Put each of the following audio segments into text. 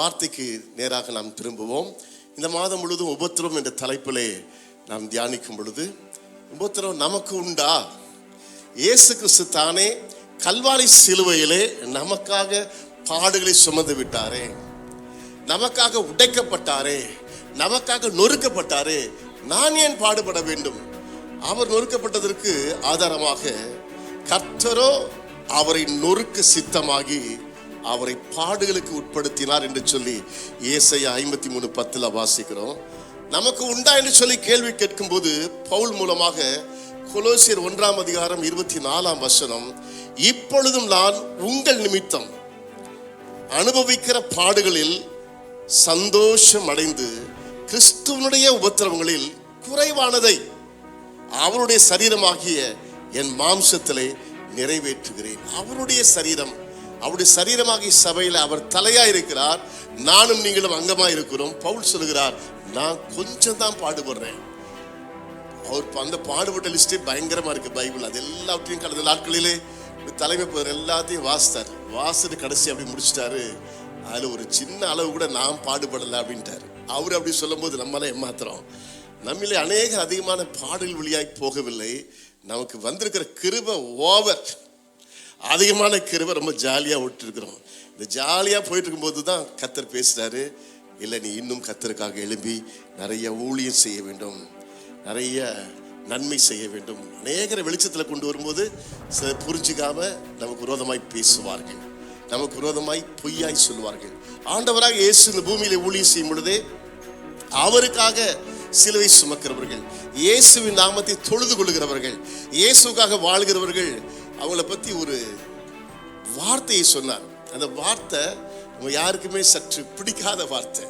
வார்த்தைக்கு நேராக நாம் திரும்புவோம். இந்த மாதம் முழுவதும் உபத்திரம் என்ற தலைப்பிலே நாம் தியானிக்கும் பொழுது, உபத்திரம் நமக்கு உண்டா? இயேசு கிறிஸ்து தானே கல்வாரி சிலுவையிலே நமக்காக பாடுகளை சுமந்து விட்டாரே, நமக்காக உடைக்கப்பட்டாரே, நமக்காக நொறுக்கப்பட்டாரே. நான் ஏன் பாடுபட வேண்டும்? அவர் நொறுக்கப்பட்டதற்கு ஆதாரமாக கர்த்தரோ அவரை நொறுக்க சித்தமாகி அவரை பாடுகளுக்கு உட்படுத்தினார் என்று சொல்லி ஏசாயா 53:10 வாசிக்கிறோம். நமக்கு உண்டா என்று சொல்லி கேள்வி கேட்கும் போது பவுல் மூலமாக கொலோசியர் 1:24 இப்பொழுதும் நான் உங்கள் நிமித்தம் அனுபவிக்கிற பாடுகளில் சந்தோஷம் அடைந்து கிறிஸ்துவனுடைய உபத்திரவங்களில் குறைவானதை அவருடைய சரீரமாகிய என் மாம்சத்திலே நிறைவேற்றுகிறேன். அவருடைய சரீரம், அவருடைய சரீரமாகிய சபையில் அவர் தலையா இருக்கிறார், நானும் நீங்களும் அங்கமா இருக்கிறோம். பவுல் சொல்லுகிறார், நான் கொஞ்சம் தான் பாடுபடுறேன். அவர் அந்த பாடுபட்ட லிஸ்டே பயங்கரமா இருக்கு பைபிள். அது எல்லாத்தையும் கடந்த நாட்களிலே தலைமை போகிற எல்லாத்தையும் வாசிட்டு கடைசி அப்படி முடிச்சிட்டாரு. அதுல ஒரு சின்ன அளவு கூட நான் பாடுபடல அப்படின்ட்டாரு. அவரு அப்படி சொல்லும் போது நம்மளால ஏமாத்துறோம். நம்மளே அநேக அதிகமான பாடல் வழியாய் போகவில்லை. நமக்கு வந்திருக்கிற கிருபை ஓவர், அதிகமான கிருபை. ரொம்ப ஜாலியா விட்டு இருக்கிறோம். இந்த ஜாலியா போயிட்டு இருக்கும்போது தான் கர்த்தர் பேசுறாரு, இல்லை நீ இன்னும் கர்த்தருக்காக எழும்பி நிறைய ஊழியம் செய்ய வேண்டும், நிறைய நன்மை செய்ய வேண்டும். அநேகரை வெளிச்சத்தில் கொண்டு வரும்போது சிலர் புரிஞ்சுக்காம நமக்கு விரோதமாய் பேசுவார்கள், நமக்கு விரோதமாய் பொய்யாய் சொல்லுவார்கள். ஆண்டவராக இயேசு இந்த பூமியில ஊழியம் செய்யும் பொழுதே அவருக்காக சிலுவை சுமக்கிறவர்கள், இயேசுவின் நாமத்தை தொழுது கொள்கிறவர்கள், இயேசுக்காக வாழ்கிறவர்கள், அவங்கள பத்தி ஒரு வார்த்தையை சொன்னார். அந்த வார்த்தை நம்ம யாருக்குமே சற்று பிடிக்காத வார்த்தை.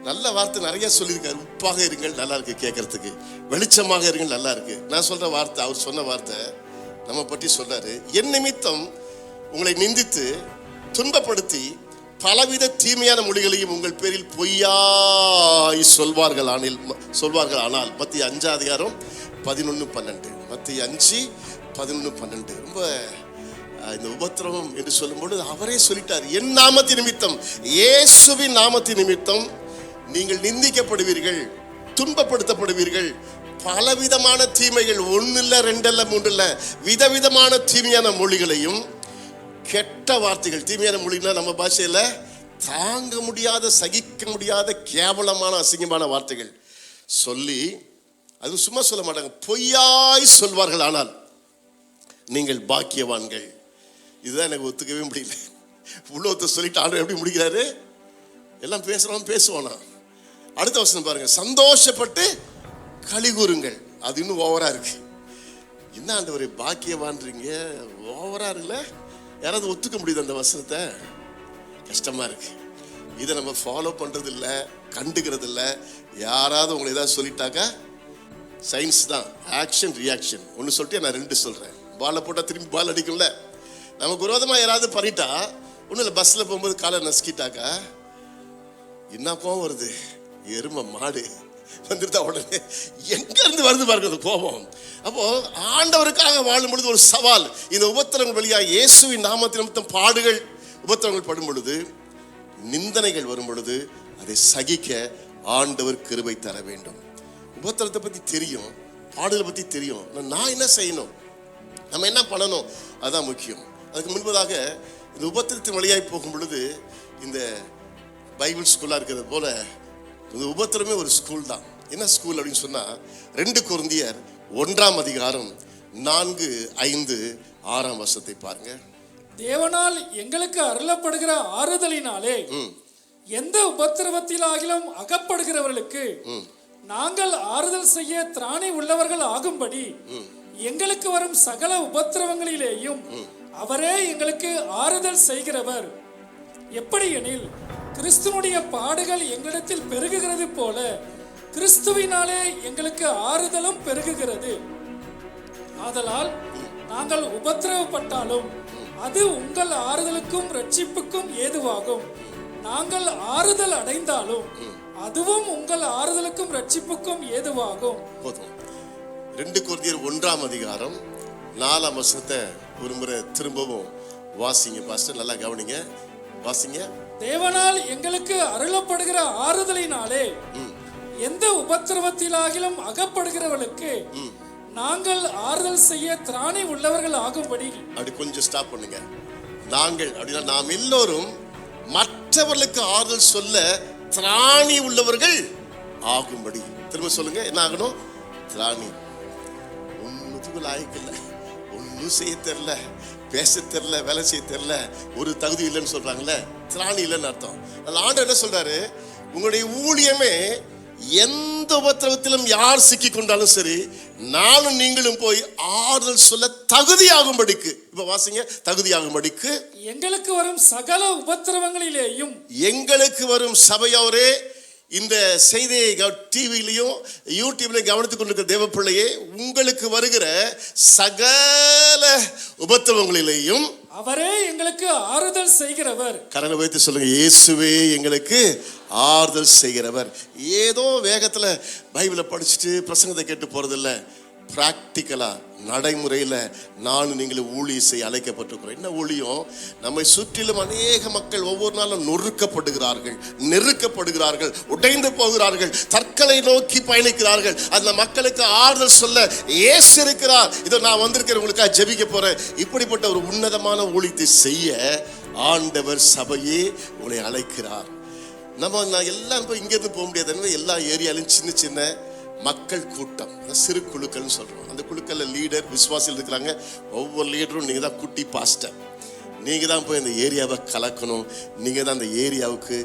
நல்ல வார்த்தை நிறைய சொல்லியிருக்காரு. உப்பாக இருங்கள், நல்லா இருக்கு கேட்கறதுக்கு. வெளிச்சமாக இருங்கள், நல்லா இருக்கு. நான் சொல்ற வார்த்தை, அவர் சொன்ன வார்த்தை நம்ம பற்றி சொல்றாரு. என் நிமித்தம் உங்களை நிந்தித்து துன்பப்படுத்தி பலவித தீமையான மொழிகளையும் உங்கள் பேரில் பொய்யாய் சொல்வார்கள் ஆனால் மத்திய 5:11-12 மத்திய 5:11-12 ரொம்ப இந்த உபத்திரவம் என்று சொல்லும்போது அவரே சொல்லிட்டார், என் நாமத்தின் நிமித்தம், இயேசுவின் நாமத்தின் நிமித்தம் நீங்கள் நிந்திக்கப்படுவீர்கள், துன்பப்படுத்தப்படுவீர்கள். பலவிதமான தீமைகள், 1 இல்ல 2 இல்ல 3 இல்ல, விதவிதமான தீமையான மொழிகளையும் கெட்ட வார்த்தைகள். தீமையான மொழினா நம்ம பாஷையில தாங்க முடியாத, சகிக்க முடியாத கேவலமான அசிங்கமான வார்த்தைகள் சொல்லி, அது சும்மா சொல்ல மாட்டாங்க, பொய்யாய் சொல்வார்கள் ஆனால் நீங்கள் பாக்கியவான்கள். இதுதான் எனக்கு ஒத்துக்கவே முடியல. உள்ளத்தை சொல்லிட்டு ஆண்டவர் எப்படி முடிக்கிறாரு? எல்லாம் பேசுவானா? அடுத்த வசனம் பாருங்க, சந்தோஷப்பட்டு களி கூறுங்கள். அது இன்னும் ஓவரா இருக்கு. என்ன ஆண்டவரே பாக்கியவான்றீங்க, ஓவரா இருக்குல்ல? யாராவது ஒத்துக்க முடியுது அந்த வசனத்தை? கஷ்டமா இருக்கு. இதை நம்ம ஃபாலோ பண்றது இல்லை, கண்டுக்கிறது இல்லை. யாராவது உங்களை ஏதாவது சொல்லிட்டாக்கா சயின்ஸ் தான், ஆக்ஷன் ரியாக்ஷன். ஒன்று சொல்லிட்டு நான் 2 சொல்றேன். பாலை போட்டால் திரும்பி பால் அடிக்கும்ல. நமக்கு விரோதமாக யாராவது பண்ணிட்டா, ஒன்றும் இல்லை, பஸ்ஸில் போகும்போது காலை நசுக்கிட்டாக்கா என்ன கோபம் வருது? எருமை மாடு வந்துருந்தா உடனே எங்க இருந்து வருது பாருங்க அந்த கோபம். அப்போ ஆண்டவருக்காக வாழும் பொழுது ஒரு சவால். இந்த உபத்திரங்கள் வழியாக இயேசுவின் நாமத்தின் நிமித்தம் பாடுகள், உபத்திரங்கள் படும் பொழுது, நிந்தனைகள் வரும் பொழுது அதை சகிக்க ஆண்டவர் கிருபை தர வேண்டும். உபத்திரத்தை பத்தி தெரியும், பாடுகளை பத்தி தெரியும். நான் என்ன செய்யணும், நம்ம என்ன பண்ணணும், அதுதான் முக்கியம். அதுக்கு முன்பதாக இந்த உபத்திரத்தின் வழியாய் போகும் பொழுது, இந்த பைபிள் ஸ்கூலா இருக்கிறது போல இந்த உபத்திரமே ஒரு ஸ்கூல் தான். என்ன ஸ்கூல் அப்படின்னு சொன்னா, 2 கொரிந்தியர் 1:4-5-6 பாருங்க. தேவனால் எங்களுக்கு அருளப்படுகிற ஆறுதலினாலே எந்த உபத்திரவத்திலாகிலும் அகப்படுகிறவர்களுக்கு நாங்கள் ஆறுதல் செய்ய திராணி உள்ளவர்கள் ஆகும்படி எங்களுக்கு வரும் சகல உபத்திரவங்களிலேயும் அவரே எங்களுக்கு ஆறுதல் செய்கிறவர். எப்படி எனில், கிறிஸ்துவனுடைய பாடுகள் எங்களிடத்தில் பெருகுகிறது போல கிறிஸ்துவினாலே எங்களுக்கு ஆறுதலும் பெருகுகிறது. ஆதலால் நாங்கள் உபத்திரவப்பட்டாலும் அது உங்கள் ஆறுதலுக்கும் ரட்சிப்புக்கும் ஏதுவாகும். நாங்கள் ஆறுதல் அடைந்தாலும் அதுவும் உங்கள் ஆறுதலுக்கும் ரட்சிப்புக்கும் ஏதுவாகும். 2 கொரிந்தியர் 1:4 ஒரு முறை திரும்பவும் வாசிங்க பாஸ்டர், நல்லா கவனிங்க, வாசிங்க. தேவனால் எங்களுக்கு அருளப்படுகிற ஆறுதலினாலே எந்த உபத்திரவத்திலாகிலும் அகப்படுகிறவர்களுக்கு நாங்கள் ஆறுதல் செய்ய திராணி உள்ளவர்கள் ஆகும்படி. அப்படி கொஞ்சம் ஸ்டாப் பண்ணுங்க. நாங்கள் அப்படின்னா நாம் எல்லோரும் மற்றவர்களுக்கு ஆறுதல் சொல்ல திராணி உள்ளவர்கள் ஆகும்படி. திரும்ப சொல்லுங்க, என்ன ஆகணும்? திராணி. ஒன்னுத்துக்கு லாய்க்கில்லை, ஒன்னும் செய்ய தெரியல, பேச தெரியல, வேலை செய்ய தெரியல, ஒரு தகுதி இல்லைன்னு சொல்றாங்கல்ல, திராணி இல்லைன்னு அர்த்தம். அதில் ஆண்டவர் என்ன சொல்றாரு? உங்களுடைய ஊழியமே எந்த உபத்திரவத்திலும் யார் சிக்கி கொண்டாலும் சரி, நானும் நீங்களும் போய் ஆறுதல் சொல்ல தகுதியாகும்படிக்கு. இப்ப வாசிங்க, தகுதியாகும்படிக்கு எங்களுக்கு வரும் சகல உபத்திரவங்களிலேயும். எங்களுக்கு வரும் சபையோரே, இந்த செய்தியை டிவிலையும் யூடியூப்லையும் கவனித்துக் கொண்டிருக்கிற தேவ பிள்ளையே, உங்களுக்கு வருகிற சகல உபத்திரவங்களிலேயும் அவரே எங்களுக்கு ஆறுதல் செய்கிறவர். கரங்களை வைத்து சொல்லுங்க, இயேசுவே எங்களுக்கு ஆறுதல் செய்கிறவர். ஏதோ வேகத்துல பைபிளை படிச்சுட்டு பிரசங்கத்தை கேட்டு போறதில்ல, பிராக்டிக்கலா நடைமுறையில் நானும் நீங்களும் ஊழியம் செய்ய அழைக்கப்பட்டிருக்கிறோம். என்ன ஊழியம்? நம்மை சுற்றிலும் அநேக மக்கள் ஒவ்வொரு நாளும் நொறுக்கப்படுகிறார்கள், நெருக்கப்படுகிறார்கள், உடைந்து போகிறார்கள், தற்கொலை நோக்கி பயணிக்கிறார்கள். அந்த மக்களுக்கு ஆறுதல் சொல்ல இயேசு இருக்கிறார். இதை நான் வந்திருக்கிறேன், உங்களுக்காக ஜெபிக்க போறேன். இப்படிப்பட்ட ஒரு உன்னதமான ஊழியத்தை செய்ய ஆண்டவர் சபையே உங்களை அழைக்கிறார். நான் எல்லாம் போய் இங்கேருந்து போக முடியாது. எல்லா ஏரியாலையும் சின்ன சின்ன மக்கள் கூட்டம், சிறு குழுக்கள்னு சொல்றோம். அந்த குழுக்கள்ல லீடர், விசுவாசிகள் இருக்கிறாங்க. ஒவ்வொரு லீடரும் நீங்க தான் குட்டி பாஸ்டர். நீங்க தான் போய் அந்த ஏரியாவை கலக்கணும். நீங்க தான் அந்த ஏரியாவுக்கு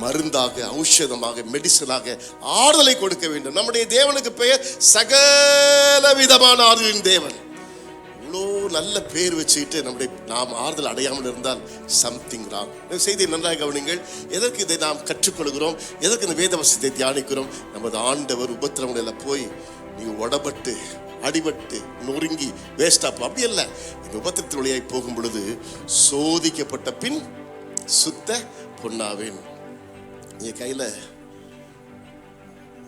மருந்தாக, ஔஷதமாக, மெடிசனாக ஆறுதலை கொடுக்க வேண்டும். நம்முடைய தேவனுக்கு பெயர் சகல விதமான ஆறுதலின் தேவன். இவ்வளோ நல்ல பேர் வச்சுக்கிட்டு நாம் ஆறுதல் அடையாமல் இருந்தால் சம்திங் ராங். செய்தியை நன்றாக கவனிங்கள். எதற்கு இதை நாம் கற்றுக்கொள்கிறோம்? எதற்கு இந்த வேத வசனத்தை தியானிக்கிறோம்? நமது ஆண்டவர் உபத்திரவங்களில் போய் நீங்க உடப்பட்டு, அடிபட்டு, நொறுங்கி வேஸ்டாப்போ அப்படி இல்லை. இந்த உபத்திரத்தின் வழியாய் போகும் பொழுது சோதிக்கப்பட்ட பின் சுத்த பொன்னாவேன். என் கையில்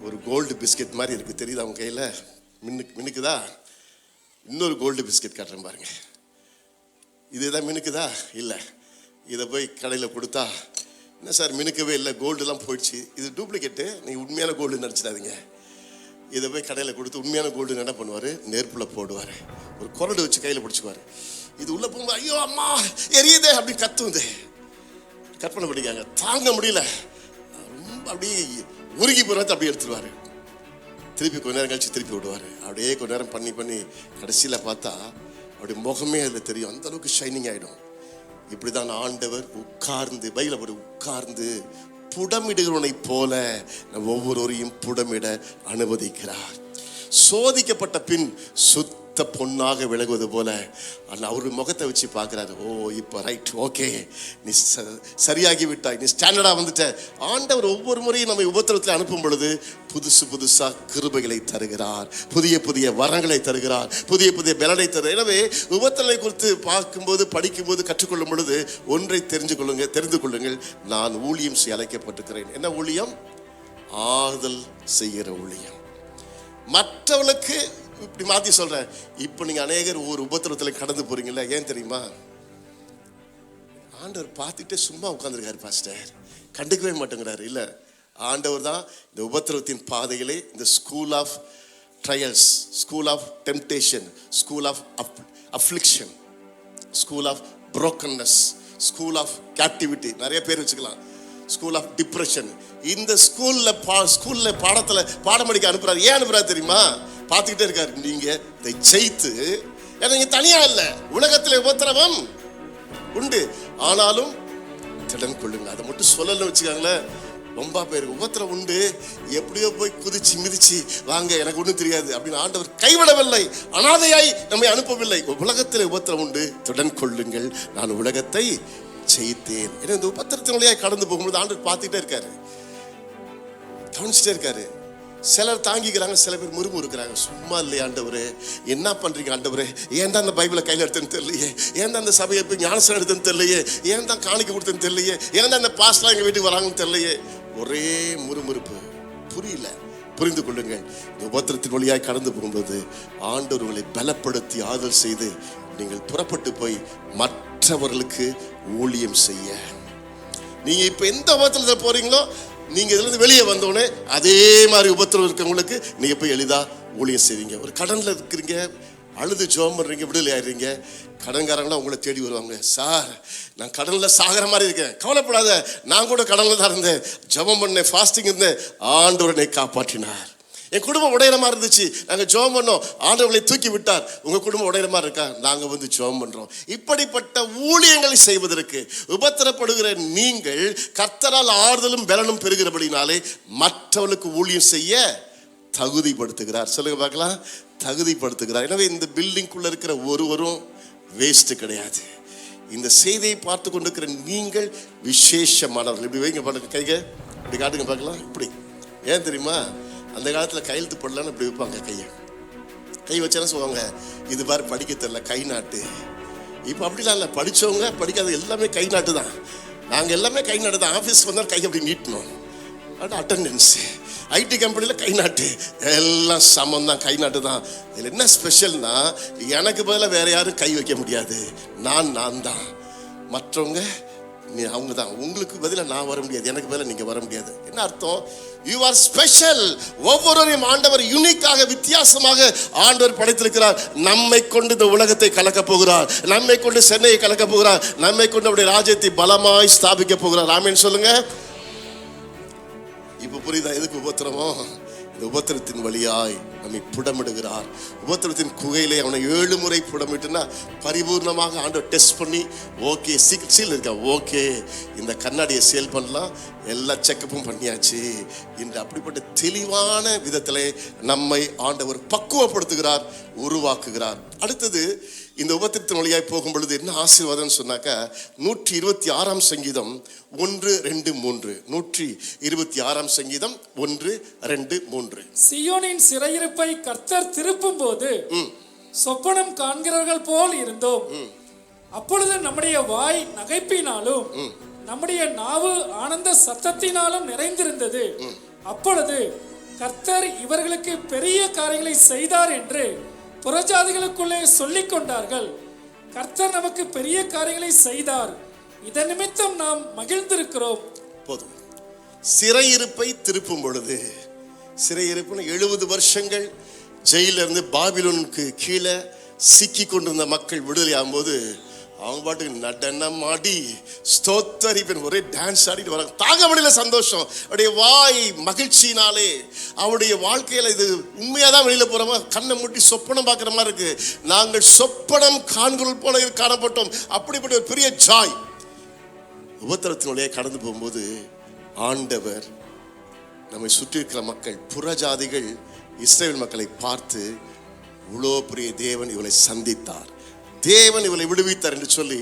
ஒரு கோல்டு பிஸ்கெட் மாதிரி இருக்கு, தெரியுதா? அவங்க கையில் மின்னுக்குதா? இன்னொரு கோல்டு பிஸ்கெட் காட்டுறேன் பாருங்க. இதுதான் மினுக்குதா? இல்லை. இதை போய் கடையில் கொடுத்தா, என்ன சார் மினுக்கவே இல்லை, கோல்டுலாம் போயிடுச்சு, இது டூப்ளிகேட்டு, நீங்கள் உண்மையான கோல்டு நினச்சிடாதீங்க. இதை போய் கடையில் கொடுத்து உண்மையான கோல்டு என்ன பண்ணுவார்? நெருப்பில் போடுவார், ஒரு குரடு வச்சு கையில் பிடிச்சிக்குவார். இது உள்ளே போகும்போது ஐயோ அம்மா எரியுதே அப்படின்னு கத்துவது. கற்பனை பண்ணிக்காங்க, தாங்க முடியல, ரொம்ப அப்படியே உருகி போகிறத அப்படியே எடுத்துருவார். திருப்பி கொஞ்ச நேரம் கழிச்சு திருப்பி விடுவார். அப்படியே கொஞ்ச நேரம் பண்ணி பண்ணி கடைசியில் பார்த்தா அப்படி முகமே அதில் தெரியும், அந்த அளவுக்கு ஷைனிங் ஆகிடும். இப்படிதான் ஆண்டவர் உட்கார்ந்து, பைபிளை போய் உட்கார்ந்து புடமிடுகிறவனை போல ஒவ்வொருவரையும் புடமிட அனுமதிக்கிறார். சோதிக்கப்பட்ட பின் சுத்த பொன்னாக விலகுவது போல அவரு முகத்தை வச்சு பார்க்கிறாரு. ஓ இப்போ ரைட், ஓகே, நீ சரியாகி விட்டாய், நீ ஸ்டாண்டர்டா வந்துட்ட. ஆண்டவர் ஒவ்வொரு முறையும் நம்மை உபத்திரத்தில் அனுப்பும் பொழுது புதுசு புதுசா கிருபைகளை தருகிறார், புதிய புதிய வரங்களை தருகிறார், புதிய புதிய பலனை தருகிறார். எனவே உபத்திரத்தை குறித்து பார்க்கும்போது, படிக்கும்போது, கற்றுக்கொள்ளும் பொழுது ஒன்றை தெரிந்து கொள்ளுங்கள், நான் ஊழியம் செய்ய அழைக்கப்பட்டிருக்கிறேன். என்ன ஊழியம்? ஆறுதல் செய்கிற ஊழியம். மற்றவர்களுக்கு இப்படி மாத்தி சொல்றேன். இப்ப நீங்க அநேகர் ஒரு உபத்திரத்தில் கடந்து போறீங்கல்ல, ஏன் தெரியுமா? ஆண்டவர் பார்த்துட்டே சும்மா உட்கார்ந்துருக்காரு பாஸ்டர், கண்டுக்கவே மாட்டேங்கிறாரு. இல்ல, ஆண்டவர் தான் இந்த உபத்திரவத்தின் பாதைகளே, இந்த school of trials, school of temptation, school of affliction, school of brokenness, school of captivity, நிறைய பேர் வச்சுக்கலாம், ஸ்கூல் ஆஃப் டிப்ரெஷன். இந்த ஸ்கூல்ல பாடம் படிக்க அனுப்புறாரு. ஏன் அனுப்புறாரு தெரியுமா? பார்த்துக்கிட்டே இருக்காரு, நீங்க இதை ஜெயித்து, ஏன்னா நீங்க தனியா இல்ல, உலகத்துல உபத்திரவம் உண்டு, ஆனாலும் திடன் கொள்ளுங்க. அதை மட்டும் சொல்லல வச்சுக்காங்களேன். ரொம்ப பேர் உபத்திரம் உண்டு, எப்படியோ போய் குதிச்சு மிதிச்சு வாங்க, எனக்கு ஒன்றும் தெரியாது அப்படின்னு ஆண்டவர் கைவிடவில்லை, அனாதையாய் நம்மை அனுப்பவில்லை. உலகத்தில் உபத்திரம் உண்டு, திடன் கொள்ளுங்கள், நான் உலகத்தை ஜெயித்தேன். ஏன்னா இந்த உபத்திரத்தின் வழியாக கடந்து போகும்போது ஆண்டவர் பார்த்துட்டே இருக்காரு, கவனிச்சுட்டே இருக்காரு. சிலர் தாங்கிக்கிறாங்க, சில பேர் முறுமுறு இருக்கிறாங்க. சும்மா இல்லையா ஆண்டவரே, என்ன பண்றீங்க ஆண்டவரே, ஏன் தான் அந்த பைபிளை கையில் எடுத்தேன்னு தெரியலையே, ஏன் தான் அந்த சபையை போய் ஞானசனம் எடுத்தேன்னு தெரியலையே, ஏன் தான் காணிக்க கொடுத்தேன்னு தெரியலையே, ஏன் தான் அந்த பாஸ்டர்லாம் எங்கள் வீட்டுக்கு வராங்கன்னு தெரியலையே. ஒரே முறுமுறுப்பு. புரியல. புரிந்து கொள்ளுங்கள், இந்த உபத்திரத்தின் வழியாய் கடந்து போகும்போது ஆண்டவர் உங்களை பலப்படுத்தி ஆறுதல் செய்து நீங்கள் புறப்பட்டு போய் மற்றவர்களுக்கு ஊழியம் செய்ய, நீங்க இப்ப எந்த உபத்திரத்துல போறீங்களோ நீங்க இதுல இருந்து வெளியே வந்தோடனே அதே மாதிரி உபத்திரம் இருக்கவங்களுக்கு நீங்க போய் எளிதா ஊழியம் செய்வீங்க. ஒரு கடன்ல இருக்கிறீங்க, அழுது ஜெபம் பண்றீங்க, விடுதலை ஆயிடுறீங்க. கடன்காரங்களாம் உங்களை தேடி வருவாங்க. சார், நான் கடன்ல சாகிற மாதிரி இருக்கேன், கவலைப்படாத, நான் கூட கடன்ல தான் இருந்தேன், ஜெபம் பண்ணேன், ஃபாஸ்டிங் இருந்தேன், ஆண்டவர் என்னை காப்பாற்றினார். என் குடும்பம் உடையிற மாதிரி இருந்துச்சு, நாங்கள் ஜெபம் பண்ணோம், ஆண்டவர்களை தூக்கி விட்டார். உங்க குடும்பம் உடையிற மாதிரி இருக்கா, நாங்கள் வந்து ஜெபம் பண்றோம். இப்படிப்பட்ட ஊழியங்களை செய்வதற்கு உபத்திரப்படுகிற நீங்கள் கர்த்தரால் ஆறுதலும் பலனும் பெறுகிறபடினாலே மற்றவர்களுக்கு ஊழியம் செய்ய தகுதிப்படுத்துகிறார். சொல்லுங்க பார்க்கலாம், தகுதிப்படுத்துகிறார். எனவே இந்த பில்டிங்குள்ள இருக்கிற ஒருவரும் வேஸ்ட் கிடையாது. இந்த செய்தியை பார்த்து கொண்டிருக்கிற நீங்கள் விசேஷமானவர்கள். இப்படி வைங்க பாருங்க, கைக இப்படி காட்டுங்க பார்க்கலாம். இப்படி ஏன் தெரியுமா, அந்த காலத்தில் கையெழுத்து போடலான்னு இப்படி வைப்பாங்க. கை வச்சாலும் சொல்லுவாங்க, இது பாரு படிக்க தெரியல, கை நாட்டு. இப்போ அப்படிலாம் இல்லை, படித்தவங்க படிக்காத எல்லாமே கை நாட்டு தான். நாங்கள் எல்லாமே கை நாட்டு தான். ஆஃபீஸ்க்கு வந்தால் கை அப்படி நீட்டணும், அட்டெண்டன்ஸு. ஐடி கம்பெனியில் கை நாட்டு, எல்லாம் சமம் தான், கை நாட்டு தான். இதில் என்ன ஸ்பெஷல்னா, எனக்கு பதிலாக வேற யாரும் கை வைக்க முடியாது, நான் தான். மற்றவங்க அவங்க தான். உங்களுக்கு பதிலாக நான் வர முடியாது, எனக்கு பதிலாக நீங்கள் வர முடியாது. என்ன அர்த்தம்? You are special. ஒவ்வொருவரையும் ஆண்டவர் யூனிக்காக, வித்தியாசமாக ஆண்டவர் படைத்திருக்கிறார். நம்மை கொண்டு இந்த உலகத்தை கலக்க போகிறார், நம்மை கொண்டு சென்னையை கலக்க போகிறார், நம்மை கொண்டு அவருடைய ராஜ்யத்தை பலமாய் ஸ்தாபிக்க போகிறார். ஆமென் சொல்லுங்க. இப்ப புரியுதா எதுக்கு உபத்திரமோ? இந்த உபத்திரத்தின் வழியாய் நம்மை புடமிடுகிறார். உபத்திரத்தின் குகையிலே அவனை 7 முறை புடமிட்டுனா பரிபூர்ணமாக ஆண்டவர் டெஸ்ட் பண்ணி, ஓகே சிகிச்சையில் இருக்க, ஓகே இந்த கண்ணாடியை சேல் பண்ணலாம், எல்லா செக்கப்பும் பண்ணியாச்சு என்று அப்படிப்பட்ட தெளிவான விதத்திலே நம்மை ஆண்டவர் பக்குவப்படுத்துகிறார், உருவாக்குகிறார். அடுத்தது, இந்த உபத்திரத்தின் வழியாய் போகும் பொழுது என்ன ஆசீர்வாதம் சொன்னாக்கா, 126 சங்கீதம் 1, 2, 3. 126 சங்கீதம் 1, 2, 3. சியோனின் சிறையிருப்பை கர்த்தர் திருப்பும் போது சொப்பனம் காண்கிறவர்கள் போல் இருந்தோம். அப்பொழுது நம்முடைய வாய் நகைப்பினாலும் நம்முடைய நாவு ஆனந்த சத்தத்தினாலும் நிறைந்திருந்தது. அப்பொழுது கர்த்தர் இவர்களுக்கு பெரிய காரியங்களை செய்தார் என்று புறஜாதிகளுக்குள்ளே சொல்லிக் கொண்டார்கள். கர்த்தர் நமக்கு பெரிய காரியங்களை செய்தார், இதன் நிமித்தம் நாம் மகிழ்ந்திருக்கிறோம். போதும். சிறையிருப்பை திருப்பும் பொழுது, சிறையிருப்புன்னு 70 வருஷங்கள் ஜெயில இருந்து பாபிலோனுக்கு கீழே சிக்கி கொண்டிருந்த மக்கள் விடுதலை ஆகும்போது அவங்க பாட்டுக்கு நடனம் ஆடி ஸ்தோத்தரிப்பின் ஒரே டான்ஸ் ஆடிட்டு வராங்க. தாங்க முடியல சந்தோஷம். அவருடைய வாய் மகிழ்ச்சியினாலே, அவருடைய வாழ்க்கையில இது உண்மையாதான் வெளியில போறோமா, கண்ணை மூட்டி சொப்பனம் பார்க்குற மாதிரி இருக்கு. நாங்கள் சொப்பனம் காண்கிறோம் போல காணப்பட்டோம். அப்படிப்பட்ட ஒரு பெரிய ஜாய். உபத்திரத்தினுடைய கடந்து போகும்போது ஆண்டவர் நம்மை சுற்றி இருக்கிற மக்கள், புறஜாதிகள் இஸ்ரவேல் மக்களை பார்த்து, இவ்வளோ பெரிய தேவன் இவளை சந்தித்தார், தேவன் இவளை விடுவித்தார் என்று சொல்லி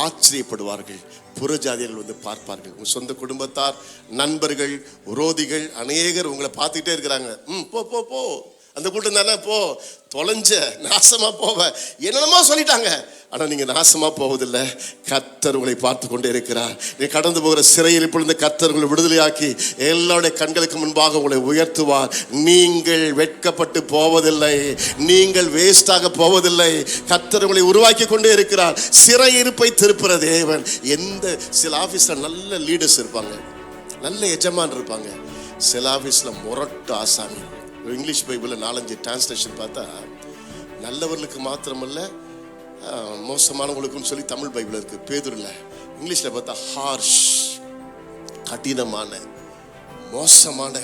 ஆச்சரியப்படுவார்கள். புறஜாதிகள் வந்து பார்ப்பார்கள். உங்க சொந்த குடும்பத்தார், நண்பர்கள், விரோதிகள் அநேகர் உங்களை பார்த்துக்கிட்டே இருக்கிறாங்க. போ போ போ, அந்த கூட்டம் தானே, போ, தொலைஞ்ச, நாசமா போவ, என்னென்னமோ சொல்லிட்டாங்க. ஆனா நீங்க நாசமா போவதில்லை. கர்த்தர் உங்களை பார்த்து கொண்டே இருக்கிறார். நீ கடந்து போகிற சிறையில் இப்பொழுது கர்த்தர் உங்களை விடுதலையாக்கி எல்லாருடைய கண்களுக்கு முன்பாக உங்களை உயர்த்துவார். நீங்கள் வெட்கப்பட்டு போவதில்லை, நீங்கள் வேஸ்டாக போவதில்லை. கர்த்தர் உங்களை உருவாக்கி கொண்டே இருக்கிறார். சிறையிருப்பை திருப்புற தேவன். சில ஆபீஸ்ல நல்ல லீடர்ஸ் இருப்பாங்க, நல்ல எஜமான் இருப்பாங்க. சில ஆபீஸ்ல முரட்டு ஆசாமி. இங்கிலீஷ் பைபிளில் 4-5 டிரான்ஸ்லேஷன் பார்த்தா நல்லவர்களுக்கு மாத்திரமல்ல மோசமானவங்களுக்கும் சொல்லி தமிழ் பைபிள் இருக்கு. பேதுருல இங்கிலீஷ்ல பார்த்தா ஹார்ஷ், கடினமான மோசமான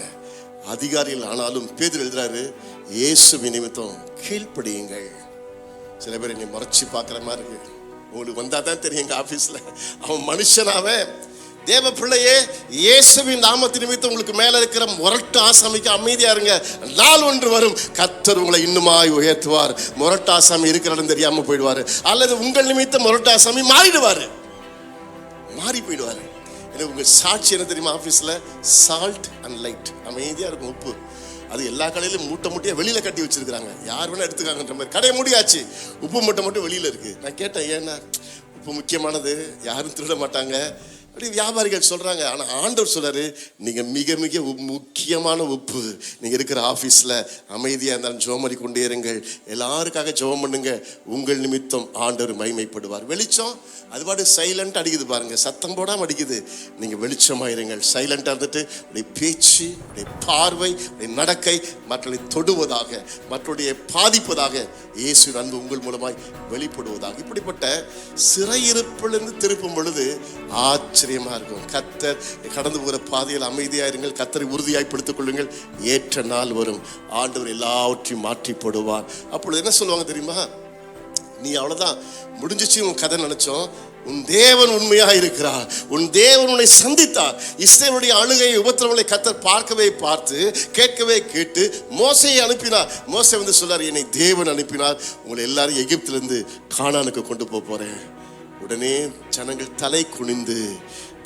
அதிகாரிகள். ஆனாலும் பேதுரு எழுதுறாரு, இயேசுவின் நிமித்தம் கீழ்ப்படியுங்கள். சில பேர் என்னை மறைச்சு பார்க்குற மாதிரி இருக்கு. உங்களுக்கு வந்தா தான் தெரியும், எங்க ஆபீஸ்ல அவன் மனுஷனாவே தேவ பிள்ளையே, இயேசுவின் நாமத்தின் நிமித்தம் உங்களுக்கு மேல இருக்கிற முரட்டு ஆசாமிக்கு அமைதியா இருங்க. நாள் ஒன்று வரும், கர்த்தர் உங்களை இன்னுமாய் உயர்த்துவார். முரட்டு ஆசாமி இருக்கிற இடம் தெரியாம போயிடுவாரு, அல்லது உங்கள் நிமித்தம் முரட்டு ஆசாமி மாறி போயிடுவாரு. எனக்கு உங்க சாட்சி என்ன தெரியுமா? ஆபீஸ்ல சால்ட் அண்ட் லைட், அமைதியா இருக்கும் உப்பு. அது எல்லா கடையிலும் மூட்டையா வெளியில கட்டி வச்சிருக்காங்க, யார் வேணா எடுத்துக்காங்கன்ற மாதிரி. கடையை மூடியாச்சு, உப்பு மூட்டை மட்டும் வெளியில இருக்கு. நான் கேட்டேன், ஏன்னா உப்பு முக்கியமானது, யாரும் திருட மாட்டாங்க, அப்படி வியாபாரிகள் சொல்றாங்க. ஆனா ஆண்டவர் சொல்றாரு, நீங்க மிக மிக முக்கியமான உப்பு. நீங்க இருக்கிற ஆபீஸ்ல அமைதியா இருந்தாலும் ஜெபம் பண்ணி கொண்டே இருங்கள், எல்லாருக்காக ஜெபம் பண்ணுங்க, உங்கள் நிமித்தம் ஆண்டவர் மகிமைப்படுவார். வெளிச்சம் அது பாட்டு சைலண்ட் அடிக்குது பாருங்க, சத்தம் போடாம அடிக்குது. நீங்க வெளிச்சமாயிருங்கள், சைலண்டா இருந்துட்டு உடைய பேச்சு, உடைய பார்வை, உடைய நடக்கை மற்றவர்களை தொடுவதாக, மற்றவருடைய பாதிப்பதாக இயேசுவின் அன்பு உங்கள் மூலமாய் வெளிப்படுவதாக. இப்படிப்பட்ட சிறையிருப்பிலிருந்து திருப்பும் பொழுது ஆச்சரியமா இருக்கும். கர்த்தர் கடந்து போகிற பாதையில் அமைதியா இருங்கள், கர்த்தரை உறுதியாய் பிடித்துக் கொள்ளுங்கள். ஏற்ற நாள் வரும், ஆண்டவர் எல்லாவற்றையும் மாற்றி போடுவார். அப்பொழுது என்ன சொல்லுவாங்க தெரியுமா? நீ அவ்வளவுதான் முடிஞ்சிச்சு உன் கதை நினைச்சோம், உன் தேவன் உண்மையா இருக்கிறார், உன் தேவன் உன்னை சந்தித்தார். இஸ்ரவேலுடைய அழுகை உபத்திரவங்களை கர்த்தர் பார்க்கவே பார்த்து, கேட்கவே கேட்டு மோசையை அனுப்பினார். மோசே வந்து சொல்லார், என்னை தேவன் அனுப்பினார், உங்களை எல்லாரும் எகிப்திலிருந்து கானானுக்கு கொண்டு போறேன். உடனே ஜனங்கள் தலை குனிந்து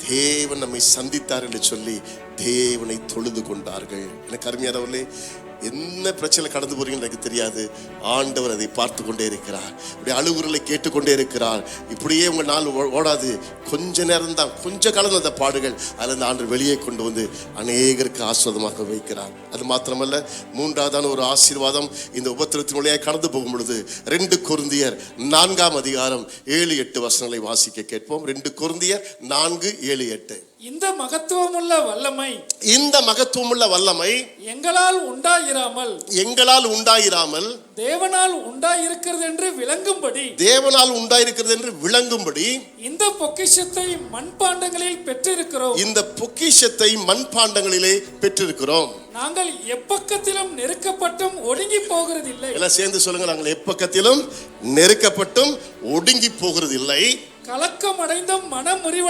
தேவன் நம்மை சந்தித்தார் என்று சொல்லி தேவனை தொழுது கொண்டார்கள். எனக்கு அருமையானவர்களே, என்ன பிரச்சனை கடந்து போறீங்கன்னு எனக்கு தெரியாது, ஆண்டவர் அதை பார்த்து கொண்டே இருக்கிறார். இப்படி அழுகுறலை கேட்டுக்கொண்டே இருக்கிறார். இப்படியே உங்க நாள் ஓடாது, கொஞ்ச நேரம் தான், கொஞ்ச காலம் அந்த பாடுகள் அதில் இந்த ஆண்டவர் வெளியே கொண்டு வந்து அநேகருக்கு ஆசீர்வாதமாக வைக்கிறார். அது மாத்திரமல்ல, மூன்றாவதான ஒரு ஆசீர்வாதம் இந்த உபத்திரத்தின் வழியாக கடந்து போகும் பொழுது 2 கொரிந்தியர் 4ஆம் அதிகாரம் 7-8 வசனங்களை வாசிக்க கேட்போம். 2 கொரிந்தியர் 4:7-8. இந்த மகத்துவமுள்ள வல்லமை எங்களால் உண்டாயிராமல் தேவனால் உண்டாயிருக்கிறது என்று விளங்கும்படி இந்த பொக்கிஷத்தை மண்பாண்டங்களிலே பெற்றிருக்கிறோம். நாங்கள் எப்பக்கத்திலும் நெருக்கப்பட்டும் ஒடுங்கி போகிறதில்லை. எல்லாம் சேர்ந்து சொல்லுங்க, நாங்கள் எப்பக்கத்திலும் நெருக்கப்பட்டும் ஒடுங்கி போகிறதில்லை. கலக்கமடைந்தும் மன முறிவு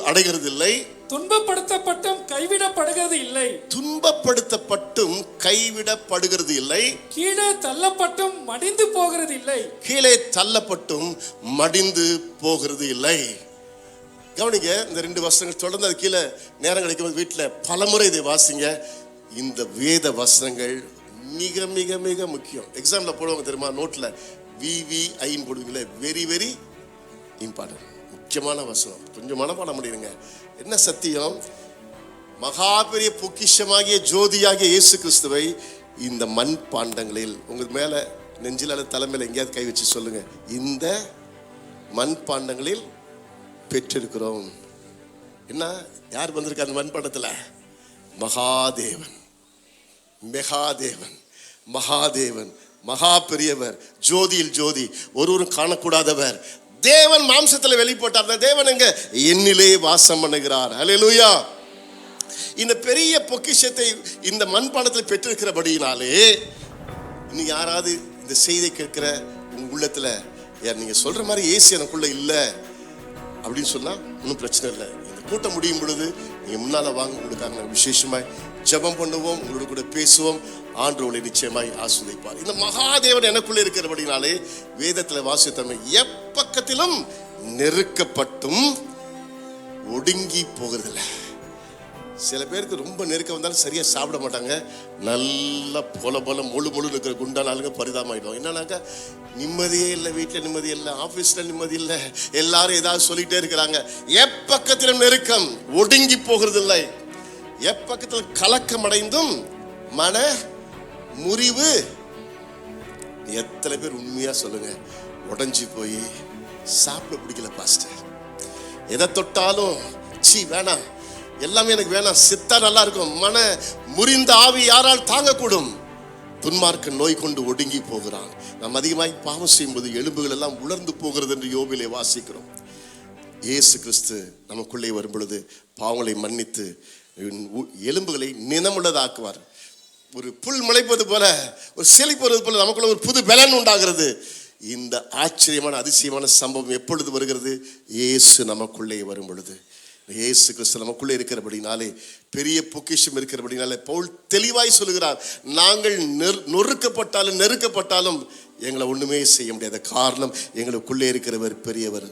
அடைகிறது இல்லை. துன்பப்படுத்தப்பட்டும் கைவிடப்படுகிறது இல்லை. கீழே தள்ளப்பட்டும் மடிந்து போகிறது இல்லை. கவனிங்க, இந்த 2 வசனங்கள் தொடர்ந்து அது கீழே நேரம் கிடைக்கும் வீட்டில் பலமுறை இதை வாசிங்க. இந்த வேத வசனங்கள் மிக மிக மிக முக்கியம். எக்ஸாம்ல போடுவாங்க தெரியுமா, நோட்ல VVIன்னு போடுவீங்களே, வெரி வெரி இம்பார்ட்டன்ட், முக்கியமான வசனம். கொஞ்சம் மனப்பாடம் பண்ணிடுங்க. என்ன சத்தியம்? மகா பெரிய பொக்கிஷமாகிய ஜோதியாகிய இயேசு கிறிஸ்துவை இந்த மண் பாண்டங்களில், உங்க மேல நெஞ்சில் அல்லது தலைமையில் எங்கேயாவது கை வச்சு சொல்லுங்க, இந்த மண் பாண்டங்களில் பெற்றிருக்கிறோம். என்ன, யார் வந்திருக்க அந்த மண் பாண்டத்தில்? மகாதேவன், மகாதேவன், மகா பெரியவர், ஜோதியில் ஜோதி, ஒருவரும் காணக்கூடாதவர், தேவன் மாம்சத்தில் வெளிப்பட்டார். அந்த தேவன் எங்க? என்னிலே வாசம் பண்ணுகிறார். ஹல்லேலூயா. இந்த பெரிய பொக்கிஷத்தை இந்த மண்பாண்டத்தில் பெற்றிருக்கிறபடியினாலே, இன்னும் யாராவது இந்த செய்தியை கேட்கிற உங்க உள்ளத்துல, நீங்க சொல்ற மாதிரி இயேசு எனக்குள்ள இல்லை அப்படின்னு சொன்னா ஒன்றும் பிரச்சனை இல்லை. இந்த கூட்டம் முடியும் பொழுது நீங்க முன்னால வாங்க, உங்களுக்காக நாங்கள் விசேஷமாய் ஜெபம் பண்ணுவோம், உங்களோட கூட பேசுவோம். ஆண்டவரை நிச்சயமாய் ஆசீர்வதிப்பார். இந்த மகாதேவன் எனக்குள்ள இருக்கிறபடினாலே வேதத்துல வாசித்தமை எப்பக்கத்திலும் நெருக்கப்பட்டும் ஒடுங்கி போகிறதில்லை. சில பேருக்கு ரொம்ப நெருக்கம் வந்தாலும் சரியா சாப்பிட மாட்டாங்க, நல்லா போல முழு இருக்கிற குண்டான ஆளுங்க பரிதாபமாயிடும். என்னன்னாக்கா, நிம்மதியே இல்லை, வீட்டில் நிம்மதி இல்லை, ஆஃபீஸ்ல நிம்மதி இல்லை, எல்லாரும் ஏதாவது சொல்லிட்டே இருக்கிறாங்க. எப்பக்கத்திலும் நெருக்கம், ஒடுங்கி போகிறது இல்லை. எப்பக்கத்தில் கலக்கம் அடைந்தும் மன முறிவு. எத்தனை பேர் உண்மையா சொல்லுங்க, உடஞ்சி போய் சாப்பிட பிடிக்கல பாஸ்டர், எதை தொட்டாலும் சீ வேணாம், எல்லாமே எனக்கு வேணாம், சித்தா நல்லா இருக்கும், மன முறிந்த ஆவி யாரால் தாங்கக்கூடும்? துன்மார்க்க நோய் கொண்டு ஒடுங்கி போகிறான். நாம் அதிகமாய் பாவம் செய்யும்போது எலும்புகள் எல்லாம் உலர்ந்து போகிறது என்று யோபிலே வாசிக்கிறோம். இயேசு கிறிஸ்து நமக்குள்ளே வரும் பொழுது பாவங்களை மன்னித்து எலும்புகளை நினமுள்ளதாக்குவார். ஒரு புல் முளைப்பது போல, ஒரு செழிப்பது போல நமக்குள்ள ஒரு புது பலன் உண்டாகிறது. இந்த ஆச்சரியமான அதிசயமான சம்பவம் எப்பொழுது வருகிறது? இயேசு நமக்குள்ளே வரும் பொழுது. இயேசு கிறிஸ்து நமக்குள்ளே இருக்கிறபடினாலே, பெரிய பொக்கிஷம் இருக்கிறபடினாலே பவுல் தெளிவாய் சொல்லுகிறார், நாங்கள் நொறுக்கப்பட்டாலும் நெருக்கப்பட்டாலும் எங்களை ஒண்ணுமே செய்ய முடியாத காரணம் எங்களுக்குள்ளே இருக்கிறவர் பெரியவர்.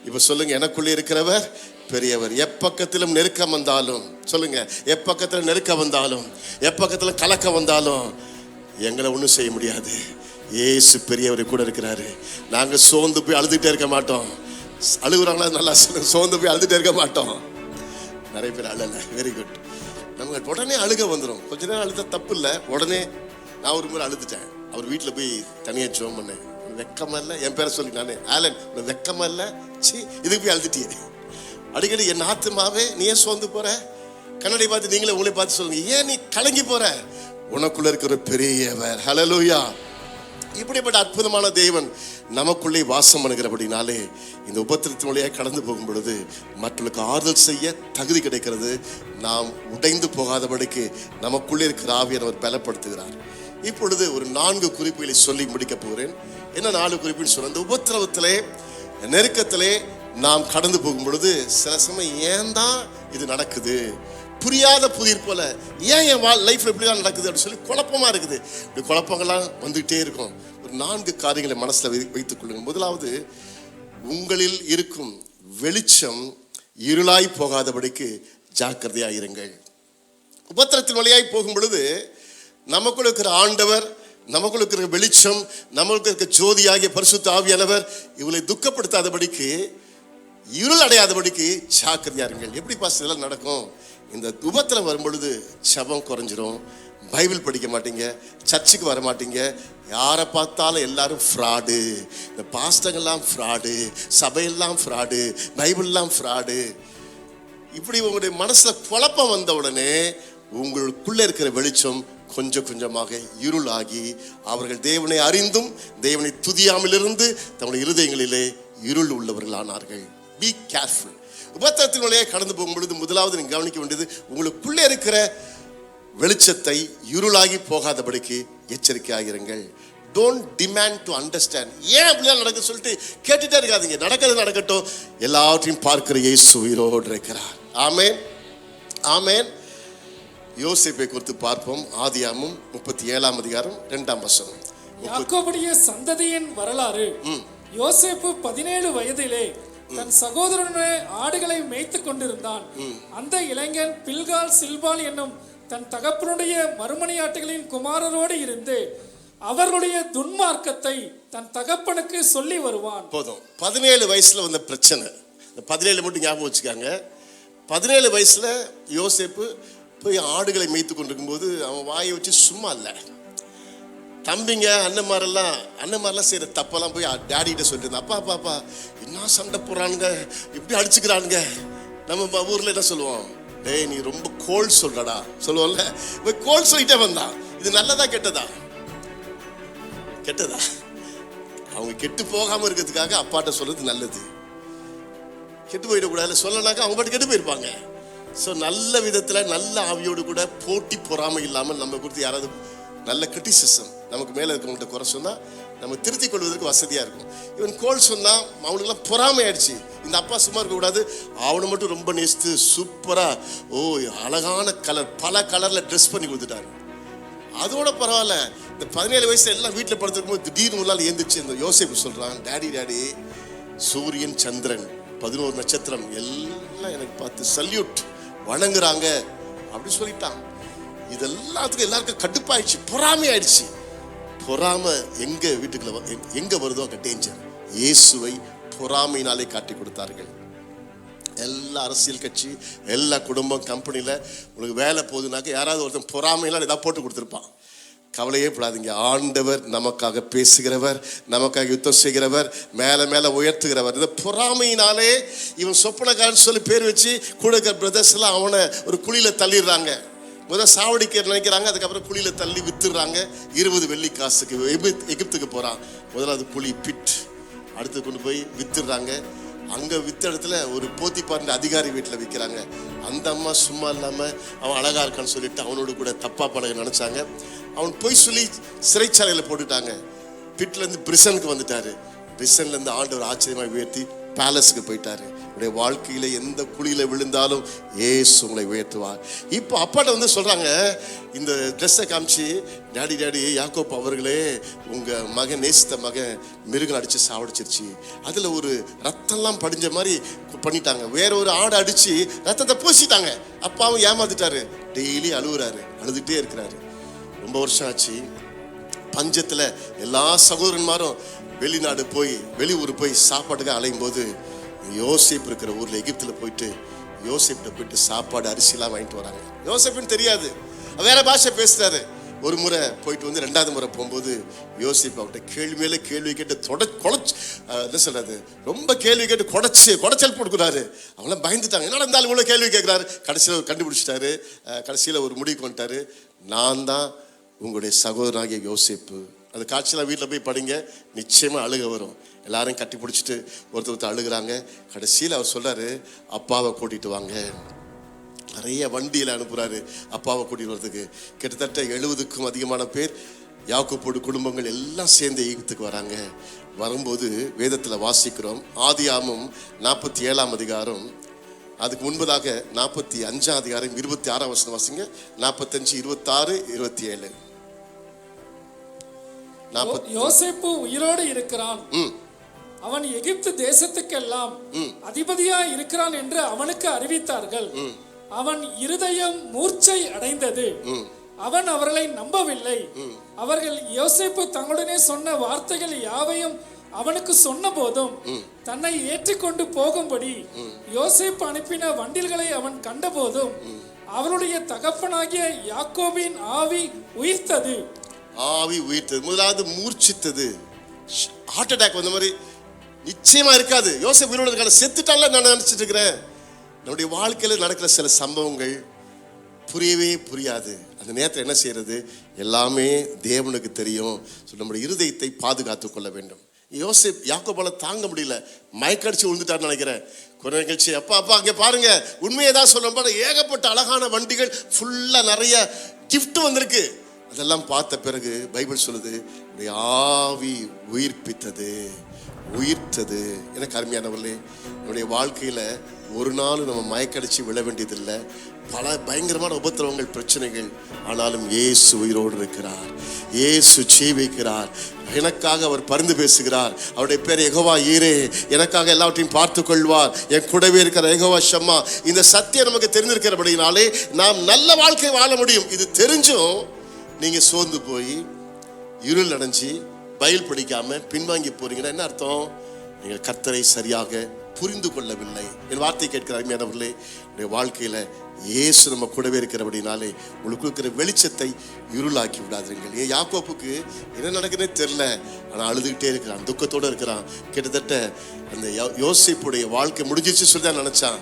இப்ப சொல்லுங்க, எனக்குள்ளே இருக்கிறவர் பெரியவர். எப்பக்கத்திலும் நெருக்கம் வந்தாலும் சொல்லுங்க, எப்பக்கத்தில் நெருக்கம் வந்தாலும், எப்பக்கத்தில் கலக்கம் வந்தாலும் எங்களை ஒன்றும் செய்ய முடியாது. இயேசு பெரியவர் கூட இருக்கிறாரு. நாங்கள் சோர்ந்து போய் அழுதுகிட்டே இருக்க மாட்டோம். அழுகுறாங்களா நல்லா சொல்லுங்க. சோர்ந்து போய் அழுதுட்டே இருக்க மாட்டோம். நிறைய பேர் அழல. Very good. நமக்கு உடனே அழுக வந்துடும். கொஞ்ச நேரம் அழுத தப்பு இல்லை. உடனே நான் ஒரு முறை அழுதுட்டேன். அவர் வீட்டில் போய் தனியாக ஜோம் பண்ணேன். வெக்கமா இல்லை, என் பேரை சொல்லி நானே, ஆலன் வெக்கமா இல்லை, சி இதுக்கு போய் அழுதுட்டியே. அடிக்கடி என் ஆத்துமாவே நீ ஏன் சோர்ந்து போற? கண்ணாடி பார்த்து நீங்களே உங்களை பார்த்து சொல்லுங்க, ஏன் நீ கலங்கி போற? உனக்குள்ள இருக்கிற பெரியவர். ஹல்லேலூயா. இப்படிப்பட்ட அற்புதமான தேவன் நமக்குள்ளே வாசம் பண்ணுகிறபடினாலே இந்த உபத்திரத்தின் வழியாக கடந்து போகும் பொழுது மற்றவர்களுக்கு ஆறுதல் செய்ய தகுதி கிடைக்கிறது. நாம் உடைந்து போகாதபடிக்கு நமக்குள்ளே இருக்கிற ஆவியானவர் பலப்படுத்துகிறார். இப்பொழுது ஒரு 4 குறிப்புகளை சொல்லி முடிக்க போகிறேன். என்ன 4 குறிப்புன்னு சொல்ல, இந்த உபத்திரவத்திலே நெருக்கத்திலே நாம் கடந்து போகும் பொழுது சில சமயம் ஏன் தான் இது நடக்குது, புரியாத புதிர் போல ஏன் என் லைஃப்ல இப்படிதான் நடக்குது அப்படின்னு சொல்லி குழப்பமா இருக்குது. இப்படி குழப்பங்கள்லாம் வந்துகிட்டே இருக்கும். ஒரு 4 காரியங்களை மனசுல வைத்துக் கொள்ளுங்க. முதலாவது, உங்களில் இருக்கும் வெளிச்சம் இருளாய் போகாதபடிக்கு ஜாக்கிரதையாயிருங்கள். உபத்திரத்தின் வழியாய் போகும் பொழுது நமக்குள்ள இருக்கிற ஆண்டவர், நமக்குள்ள இருக்கிற வெளிச்சம், நமக்கு இருக்கிற ஜோதியாகிய பரிசுத்த ஆவியானவர் இவளை துக்கப்படுத்தாதபடிக்கு, இருள் அடையாதபடிக்கு ஜாக்கிரதையாருங்கள். எப்படி பாஸ் இதெல்லாம் நடக்கும்? இந்த உபத்திரம் வரும் பொழுது ஜெபம் குறைஞ்சிரும், பைபிள் படிக்க மாட்டீங்க, சர்ச்சுக்கு வர மாட்டீங்க, யாரை பார்த்தாலும் எல்லாரும் ஃப்ராடு, இந்த பாஸ்டங்கள்லாம் ஃப்ராடு, சபையெல்லாம் ஃப்ராடு, பைபிள்லாம் ஃப்ராடு. இப்படி உங்களுடைய மனசுல குழப்பம் வந்த உடனே உங்களுக்குள்ள இருக்கிற வெளிச்சம் கொஞ்சம் கொஞ்சமாக இருளாகி அவர்கள் தேவனை அறிந்தும் தேவனை துதியாமல் இருந்து தங்களுடைய இருதயங்களிலே இருள் உள்ளவர்கள் ஆனார்கள். Be careful. உபத்திரத்தின் வழியாக கடந்து போகும் பொழுது முதலாவது நீங்க கவனிக்க வேண்டியது, உங்களுக்குள்ளே இருக்கிற வெளிச்சத்தை இருளாகி போகாதபடிக்கு எச்சரிக்கையாகிறீர்கள். Don't demand to understand. ஏன் அப்படிலாம் நடக்குது சொல்லிட்டு கேட்டுட்டே இருக்காதீங்க. நடக்கிறது நடக்கட்டும், எல்லாவற்றையும் பார்க்கிற இயேசு உயிரோடு இருக்கிறார். ஆமென், ஆமென். யோசேப்பை குறித்து பார்ப்போம். ஆதியாகமம் 37ஆம் அதிகாரம் 2ஆம் வசனம். யாக்கோபுடைய சந்ததியின் வரலாறு. யோசேப்பு 17 வயதிலே தன் சகோதரனுடைய ஆடுகளை மேய்த்துக் கொண்டிருந்தான். அந்த இளைஞன் பில்கால் சில்பால் என்னும் தன் தகப்பனுடைய மறுமனையாட்டிகளின் குமாரரோடு இருந்து அவர்களுடைய துன்மார்க்கத்தை தன் தகப்பனுக்கு சொல்லி வருவான். போதும். 17 வயசுல வந்த பிரச்சனை. 17 மட்டும் ஞாபகம் வச்சுக்காங்க. 17 வயசுல யோசேப்பு போய் ஆடுகளை மேய்த்து கொண்டிருக்கும் போது அவன் வாயை வச்சு சும்மா இல்லை. தம்பிங்க அண்ணன்மாரெல்லாம் செய்யற தப்பெல்லாம் போய் டேடிகிட்ட சொல்லிட்டு இருந்தான். அப்பா அப்பா அப்பா என்ன சண்டை போடுறானுங்க, இப்படி அடிச்சுக்கிறானுங்க. நம்ம ஊர்ல என்ன சொல்லுவோம், டேய் நீ ரொம்ப கோல் சொல்றடா சொல்லுவோம்ல. கோல் சொல்லிட்டே வந்தான். இது நல்லதா கெட்டதா? கெட்டதா? அவங்க கெட்டு போகாம இருக்கிறதுக்காக அப்பாட்ட சொல்றது நல்லது. கெட்டு போயிடக்கூடாது சொல்லனாக்கா அவங்க பாட்டு கெட்டு போயிருப்பாங்க. ஸோ நல்ல விதத்தில் நல்ல ஆவியோடு கூட போட்டி பொறாமை இல்லாமல் நம்ம குறித்து யாராவது நல்ல கிரிட்டிசிசம் நமக்கு மேலே இருக்கவங்கள்ட்ட குறை சொன்னால் நம்ம திருத்திக் கொள்வதற்கு வசதியாக இருக்கும். இவன் கோல் சொன்னால் அவனுக்குலாம் பொறாமை ஆயிடுச்சு. இந்த அப்பா சும்மா இருக்கக்கூடாது, அவனை மட்டும் ரொம்ப நேசித்து சூப்பராக அழகான கலர் பல கலரில் ட்ரெஸ் பண்ணி கொடுத்துட்டாரு. அதோட பரவாயில்ல, இந்த 17 வயசுல எல்லாம் வீட்டில் படுத்துருக்கும் போது திடீர்னு உள்ளால் எழுந்திரிச்சு இந்த யோசேப்பு சொல்கிறான், டேடி சூரியன் சந்திரன் 11 நட்சத்திரம் எல்லாம் எனக்கு பார்த்து சல்யூட் வணங்குறாங்க அப்படி சொல்லிட்டான். இதெல்லாத்துக்கும் எல்லாருக்கும் கடுப்பாயிடுச்சு, பொறாமை ஆயிடுச்சு. பொறாமை எங்க வீட்டுக்குள்ள எங்க வருதோ அங்க டேஞ்சர். இயேசுவை பொறாமையினாலே காட்டி கொடுத்தார்கள். எல்லா அரசியல் கட்சி, எல்லா குடும்பம், கம்பெனியில உங்களுக்கு வேலை போகுதுனாக்க யாராவது ஒருத்தன் பொறாமையினால் ஏதாவது போட்டு கொடுத்துருப்பான். கவலையே படாதீங்க. ஆண்டவர் நமக்காக பேசுகிறவர், நமக்காக யுத்தம் செய்கிறவர், மேல மேல உயர்த்துகிறவர். இந்த பொறாமையினாலே இவன் சொப்பனக்காரன் சொல்லி பேர் வச்சு கூட இருக்கிற பிரதர்ஸ் எல்லாம் அவனை ஒரு குழியில தள்ளிடுறாங்க. முதல் சாவடிக்க நினைக்கிறாங்க, அதுக்கப்புறம் குழியில தள்ளி வித்துடுறாங்க. 20 வெள்ளி காசுக்கு எகிப்துக்கு போறான். முதலாவது குழி பிட், அடுத்து கொண்டு போய் வித்துடுறாங்க. அங்க வித்த இடத்துல ஒரு போத்திபார் அதிகாரி வீட்டில் விற்கிறாங்க. அந்த அம்மா சும்மா இல்லாம அவன் அழகா இருக்கான்னு சொல்லிட்டு அவனோடு கூட தப்பா பழக நினைச்சாங்க. அவன் போய் சொல்லி சிறைச்சாலையில போட்டுட்டாங்க. பிட்ல இருந்து பிரிசனுக்கு வந்துட்டாரு. பிரிசன்ல இருந்து ஆண்டவர் ஆச்சரியமாக உயர்த்தி பேலஸுக்கு போயிட்டாரு. உடைய வாழ்க்கையில எந்த குழியில விழுந்தாலும் ஏசு உங்களை உயர்த்துவார். இப்போ அப்பாட்ட வந்து சொல்றாங்க, இந்த ட்ரெஸ்ஸை காமிச்சு, டேடி யாக்கோப் அவர்களே உங்க மகன் நேசித்த மகன் மிருகம் அடிச்சு சாவடிச்சிருச்சு, அதுல ஒரு ரத்தம்லாம் படிஞ்ச மாதிரி பண்ணிட்டாங்க. வேற ஒரு ஆடை அடிச்சு ரத்தத்தை பூசிட்டாங்க. அப்பாவும் ஏமாந்துட்டாரு. டெய்லி அழுகுறாரு, அழுதுகிட்டே இருக்கிறாரு. ரொம்ப வருஷம் ஆச்சு. பஞ்சத்துல எல்லா சகோதரன்மாரும் வெளிநாடு போய் வெளியூர் போய் சாப்பாட்டுக்கு அலையும் போது யோசேப்பு இருக்கிற ஊர்ல எகிப்துல போயிட்டு யோசேப்கிட்ட போயிட்டு சாப்பாடு அரிசிலாம் வாங்கிட்டு வராங்க. யோசேப்புன்னு தெரியாது, வேற பாஷை பேசுறாரு. ஒரு முறை போயிட்டு வந்து 2வது முறை போகும்போது யோசேப்பு அவர்கிட்ட கேள்வி மேலே கேள்வி கேட்டு என்ன சொல்றது, ரொம்ப கேள்வி கேட்டு குடைச்சல் போட்டுக்கிறாரு. அவங்களாம் பயந்துட்டாங்க, என்னடா இருந்தாலும் இவ்வளோ கேள்வி கேட்குறாரு. கடைசியில் கண்டுபிடிச்சிட்டாரு. கடைசியில் ஒரு முடிவுக்கு வந்துட்டாரு, நான் தான் உங்களுடைய சகோதரனாகிய யோசேப்பு. அந்த காட்சியெல்லாம் வீட்டில் போய் படிங்க, நிச்சயமாக அழுக வரும். எல்லாரும் கட்டி பிடிச்சிட்டு ஒருத்தர் அழுகிறாங்க. கடைசியில் அவர் சொல்றாரு, அப்பாவை கூட்டிட்டு வாங்க. நிறைய வண்டியில் அனுப்புகிறாரு அப்பாவை கூட்டிட்டு வரதுக்கு. கிட்டத்தட்ட 70க்கும் அதிகமான பேர் யாக்கோபோடு குடும்பங்கள் எல்லாம் சேர்ந்து எகிப்துக்கு வராங்க. வரும்போது வேதத்தில் வாசிக்கிறோம், ஆதியாகமம் 47ஆம் அதிகாரம், அதுக்கு முன்பதாக 45ஆம் அதிகாரம் 26ஆம் வசனம் வாசிங்க. 45, 26, 27. யோசேப்பு உயிரோடு இருக்கிறான், அவன் எகிப்து தேசத்துக்கெல்லாம் அதிபதியா இருக்கிறான் என்று அவனுக்கு அறிவித்தார்கள். அவன் இருதயம் மூர்ச்சை அடைந்தது, அவன் அவர்களை நம்பவில்லை. அவர்கள் யோசேப்பு தங்களுடனே சொன்ன வார்த்தைகள் யாவையும் அவனுக்கு சொன்ன போதும் தன்னை ஏற்றிக்கொண்டு போகும்படி யோசேப்பு அனுப்பின வண்டில்களை அவன் கண்டபோதும் அவருடைய தகப்பனாகிய யாக்கோபின் ஆவி உயிர்த்தது. முதலாவது மூர்ச்சித்தது. ஹார்ட் அட்டாக் வந்த மாதிரி நிச்சயமா இருக்காது. யோசேப்பு உயிரோடு இருக்கான, செத்துட்டால நான் நினைச்சிட்டு இருக்கிறேன். நம்முடைய வாழ்க்கையில் நடக்கிற சில சம்பவங்கள் புரியவே புரியாது. அந்த நேரத்தில் என்ன செய்யறது, எல்லாமே தேவனுக்கு தெரியும். நம்முடைய இருதயத்தை பாதுகாத்து கொள்ள வேண்டும். யாக்கோபால தாங்க முடியல, மயக்கடிச்சு விழுந்துட்டாருன்னு நினைக்கிறேன். கொஞ்ச நிகழ்ச்சி அப்பா அங்கே பாருங்க, உண்மையை தான் சொல்ல, ஏகப்பட்ட அழகான வண்டிகள் ஃபுல்லா நிறைய கிஃப்ட் வந்திருக்கு. அதெல்லாம் பார்த்த பிறகு பைபிள் சொல்லுது, ஆவி உயிர்த்தது. எனக்கு அருமையானவர்களே, என்னுடைய வாழ்க்கையில ஒரு நாள் நம்ம மயக்கடிச்சு விழ வேண்டியதில்லை. பல பயங்கரமான உபத்திரவங்கள், பிரச்சனைகள், ஆனாலும் இயேசு உயிரோடு இருக்கிறார். இயேசு ஜீவிக்கிறார். எனக்காக அவர் பரிந்து பேசுகிறார். அவருடைய பேர் யெகோவா ஈரே, எனக்காக எல்லாவற்றையும் பார்த்து கொள்வார். என் கூடவே இருக்கிற யெகோவா ஷம்மா. இந்த சத்தியம் நமக்கு தெரிந்திருக்கிறபடினாலே நாம் நல்ல வாழ்க்கை வாழ முடியும். இது தெரிஞ்சும் நீங்க சோர்ந்து போய் இருள் அடைஞ்சி பைபிள் படிக்காம பின்வாங்கி போறீங்கன்னா என்ன அர்த்தம்? நீங்கள் கர்த்தரை சரியாக புரிந்து கொள்ளவில்லை. என் வார்த்தை கேட்கிற அருமையானவர்களே, உடைய வாழ்க்கையில இயேசு நம்ம கூடவே இருக்கிறபடினாலே உங்களுக்கு இருக்கிற வெளிச்சத்தை இருளாக்கி விடாதீர்கள். யாக்கோப்புக்கு என்ன நடக்குதுன்னே தெரியல, ஆனால் அழுதுகிட்டே இருக்கிறான், துக்கத்தோடு இருக்கிறான். கிட்டத்தட்ட அந்த யோசேப்புடைய வாழ்க்கை முடிஞ்சிச்சு சொல்லி தான் நினைச்சான்.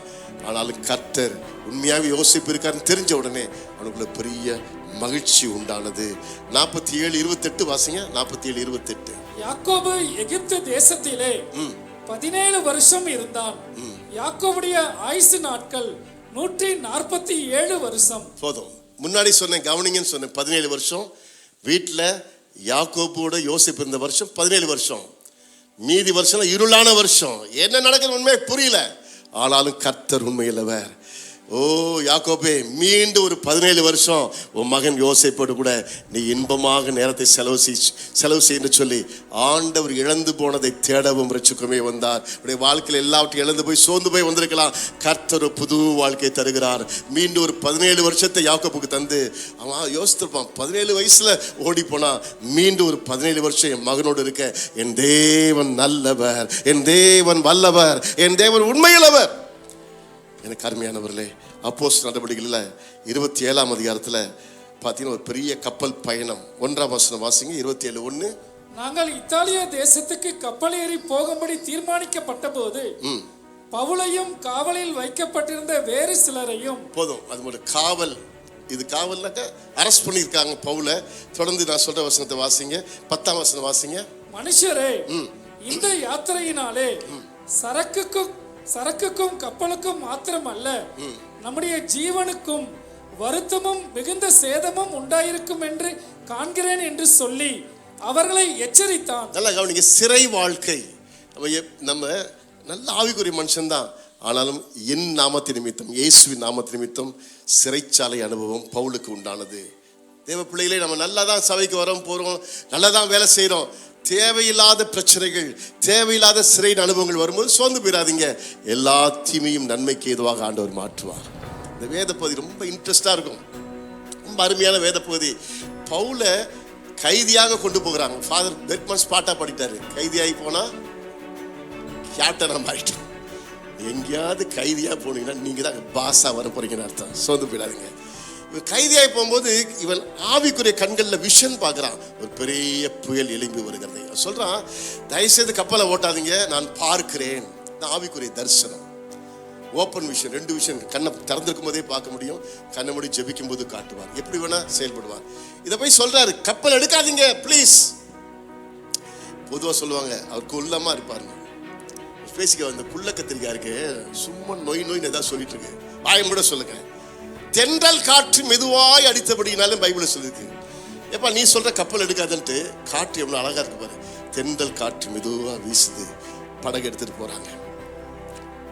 ஆனாலும் கர்த்தர் உண்மையாகவே யோசேப்பு இருக்காருன்னு தெரிஞ்ச உடனே அவனுக்குள்ள பெரிய மகிழ்ச்சி உண்டானது. 47:28 வாசிங்க. 47:28. யாக்கோபு எகிப்து தேசத்திலே 17 வருஷம் இருந்தான். யாக்கோபுடைய ஆயுசு நாட்கள் 147 வருஷம். போதும், முன்னாடி சொன்னேன், கவனிங்கன்னு சொன்னேன். 17 வருஷம் வீட்டில் யாக்கோபோட யோசேப்பு இருந்த வருஷம் 17 வருஷம். மீதி வருஷம் இருளான வருஷம். என்ன நடக்குது உண்மையை புரியல, ஆனாலும் கர்த்தர் உண்மையிலவர். ஓ யாக்கோபே, மீண்டும் ஒரு 17 வருஷம் உன் மகன் யோசேப்போடு கூட நீ இன்பமாக நேரத்தை செலவு செய்ய சொல்லி ஆண்டவர் இழந்து போனதை தேடவும் ரட்சிக்கவே வந்தார். உடைய வாழ்க்கையில் எல்லாவற்றையும் இழந்து போய் சோர்ந்து போய் வந்திருக்கலாம். கர்த்தர் புது வாழ்க்கை தருகிறார். மீண்டும் ஒரு 17 வருஷத்தை யாக்கோபுக்கு தந்து அவன் யோசித்திருப்பான், 17 வயசுல ஓடி போனா மீண்டும் ஒரு 17 வருஷம் என் மகனோடு இருக்க. என் தேவன் நல்லவர், என் தேவன் வல்லவர், என் தேவன் உண்மையுள்ளவர். எனக்கு அருமையானவர்களே, அப்போஸ்தலர் நடவடிக்கைகளில் 27ஆம் அதிகாரத்தில் பார்த்தீங்கன்னா ஒரு பெரிய கப்பல் பயணம். 1ஆம் வசனம் வாசிங்க. 27:1. நாங்கள் இத்தாலிய தேசத்துக்கு கப்பல் ஏறி போகும்படி தீர்மானிக்கப்பட்ட போது பவுலையும் காவலில் வைக்கப்பட்டிருந்த வேறு சிலரையும். போதும், அது ஒரு காவல். இது காவல்னாக்க அரெஸ்ட் பண்ணியிருக்காங்க பவுலை. தொடர்ந்து நான் சொல்ற வசனத்தை வாசிங்க. 10ஆம் வசனம் வாசிங்க. மனுஷரே, இந்த யாத்திரையினாலே சரக்குக்கும் கப்பலுக்கும் மாத்திரமல்ல, நம்முடைய ஜீவனுக்கும் வருத்தமும் மிகுந்த சேதமும் உண்டாயிருக்கும் என்று காண்கிறேன் என்று சொல்லி அவர்களை எச்சரித்தான். நல்லா கவனிங்க, சிறை வாழ்க்கை. நம்ம நல்ல ஆவிக்குரிய மனுஷன்தான், ஆனாலும் என் நாமத்தின் நிமித்தம், இயேசுவின் நாமத்தின் நிமித்தம் சிறைச்சாலை அனுபவம் பவுலுக்கு உண்டானது. தேவ பிள்ளைகளே, நம்ம நல்லா தான் சபைக்கு வரோம், போகிறோம், நல்லா தான் வேலை செய்கிறோம். தேவையில்லாத பிரச்சனைகள், தேவையில்லாத சிறை அனுபவங்கள் வரும்போது சோர்ந்து போயிடாதீங்க. எல்லா தீமையும் நன்மைக்கு ஏதுவாக ஆண்டவர் மாற்றுவார். இந்த வேத பகுதி ரொம்ப இன்ட்ரெஸ்டாக இருக்கும், ரொம்ப அருமையான வேத பகுதி. பவுலை கைதியாக கொண்டு போகிறாங்க. Father Bergman ஸ்பாட்டா படிட்டாரு. கைதியாகி போனா கேப்டனா மாறிட்டான். எங்கேயாவது கைதியா போனீங்கன்னா நீங்க தான் பாஸா வர போறீங்கன்னு அர்த்தம். சோர்ந்து போயிடாதீங்க. இவன் கைதியாய் போகும்போது இவன் ஆவிக்குரிய கண்கள்ல விஷன் பார்க்கறான். ஒரு பெரிய புயல் எழும்பி வருகிறது. சொல்றான், தயவுசெய்து கப்பலை ஓட்டாதீங்க, நான் பார்க்கிறேன். ஆவிக்குரிய தரிசனம், ஓப்பன் விஷன். 2 விஷயம் கண்ணை திறந்திருக்கும் போதே பார்க்க முடியும், கண்ணை மூடி ஜெபிக்கும் போது காட்டுவார். எப்படி வேணா செயல்படுவார். இதை போய் சொல்றாரு, கப்பல் எடுக்காதீங்க ப்ளீஸ். பொதுவாக சொல்லுவாங்க அவர் குள்ளமா இருப்பாருங்க. பேசிக்க அந்த குள்ள கத்திரிக்காய் இருக்கு, சும்மா நோய் நோய்னு ஏதாவது சொல்லிட்டு இருக்கு. வாயம் கூட சொல்லுங்க. தென்றல் காற்று மெதுவாய் அடித்தபடினாலும் பைபிள் சொல்லிருக்கு. எப்பா நீ சொல்ற கப்பல் எடுக்காதுன்ட்டு, காற்று எவ்வளவு அழகா இருக்கு பாரு. தென்றல் காற்று மெதுவா வீசுது, படகு எடுத்துட்டு போறாங்க.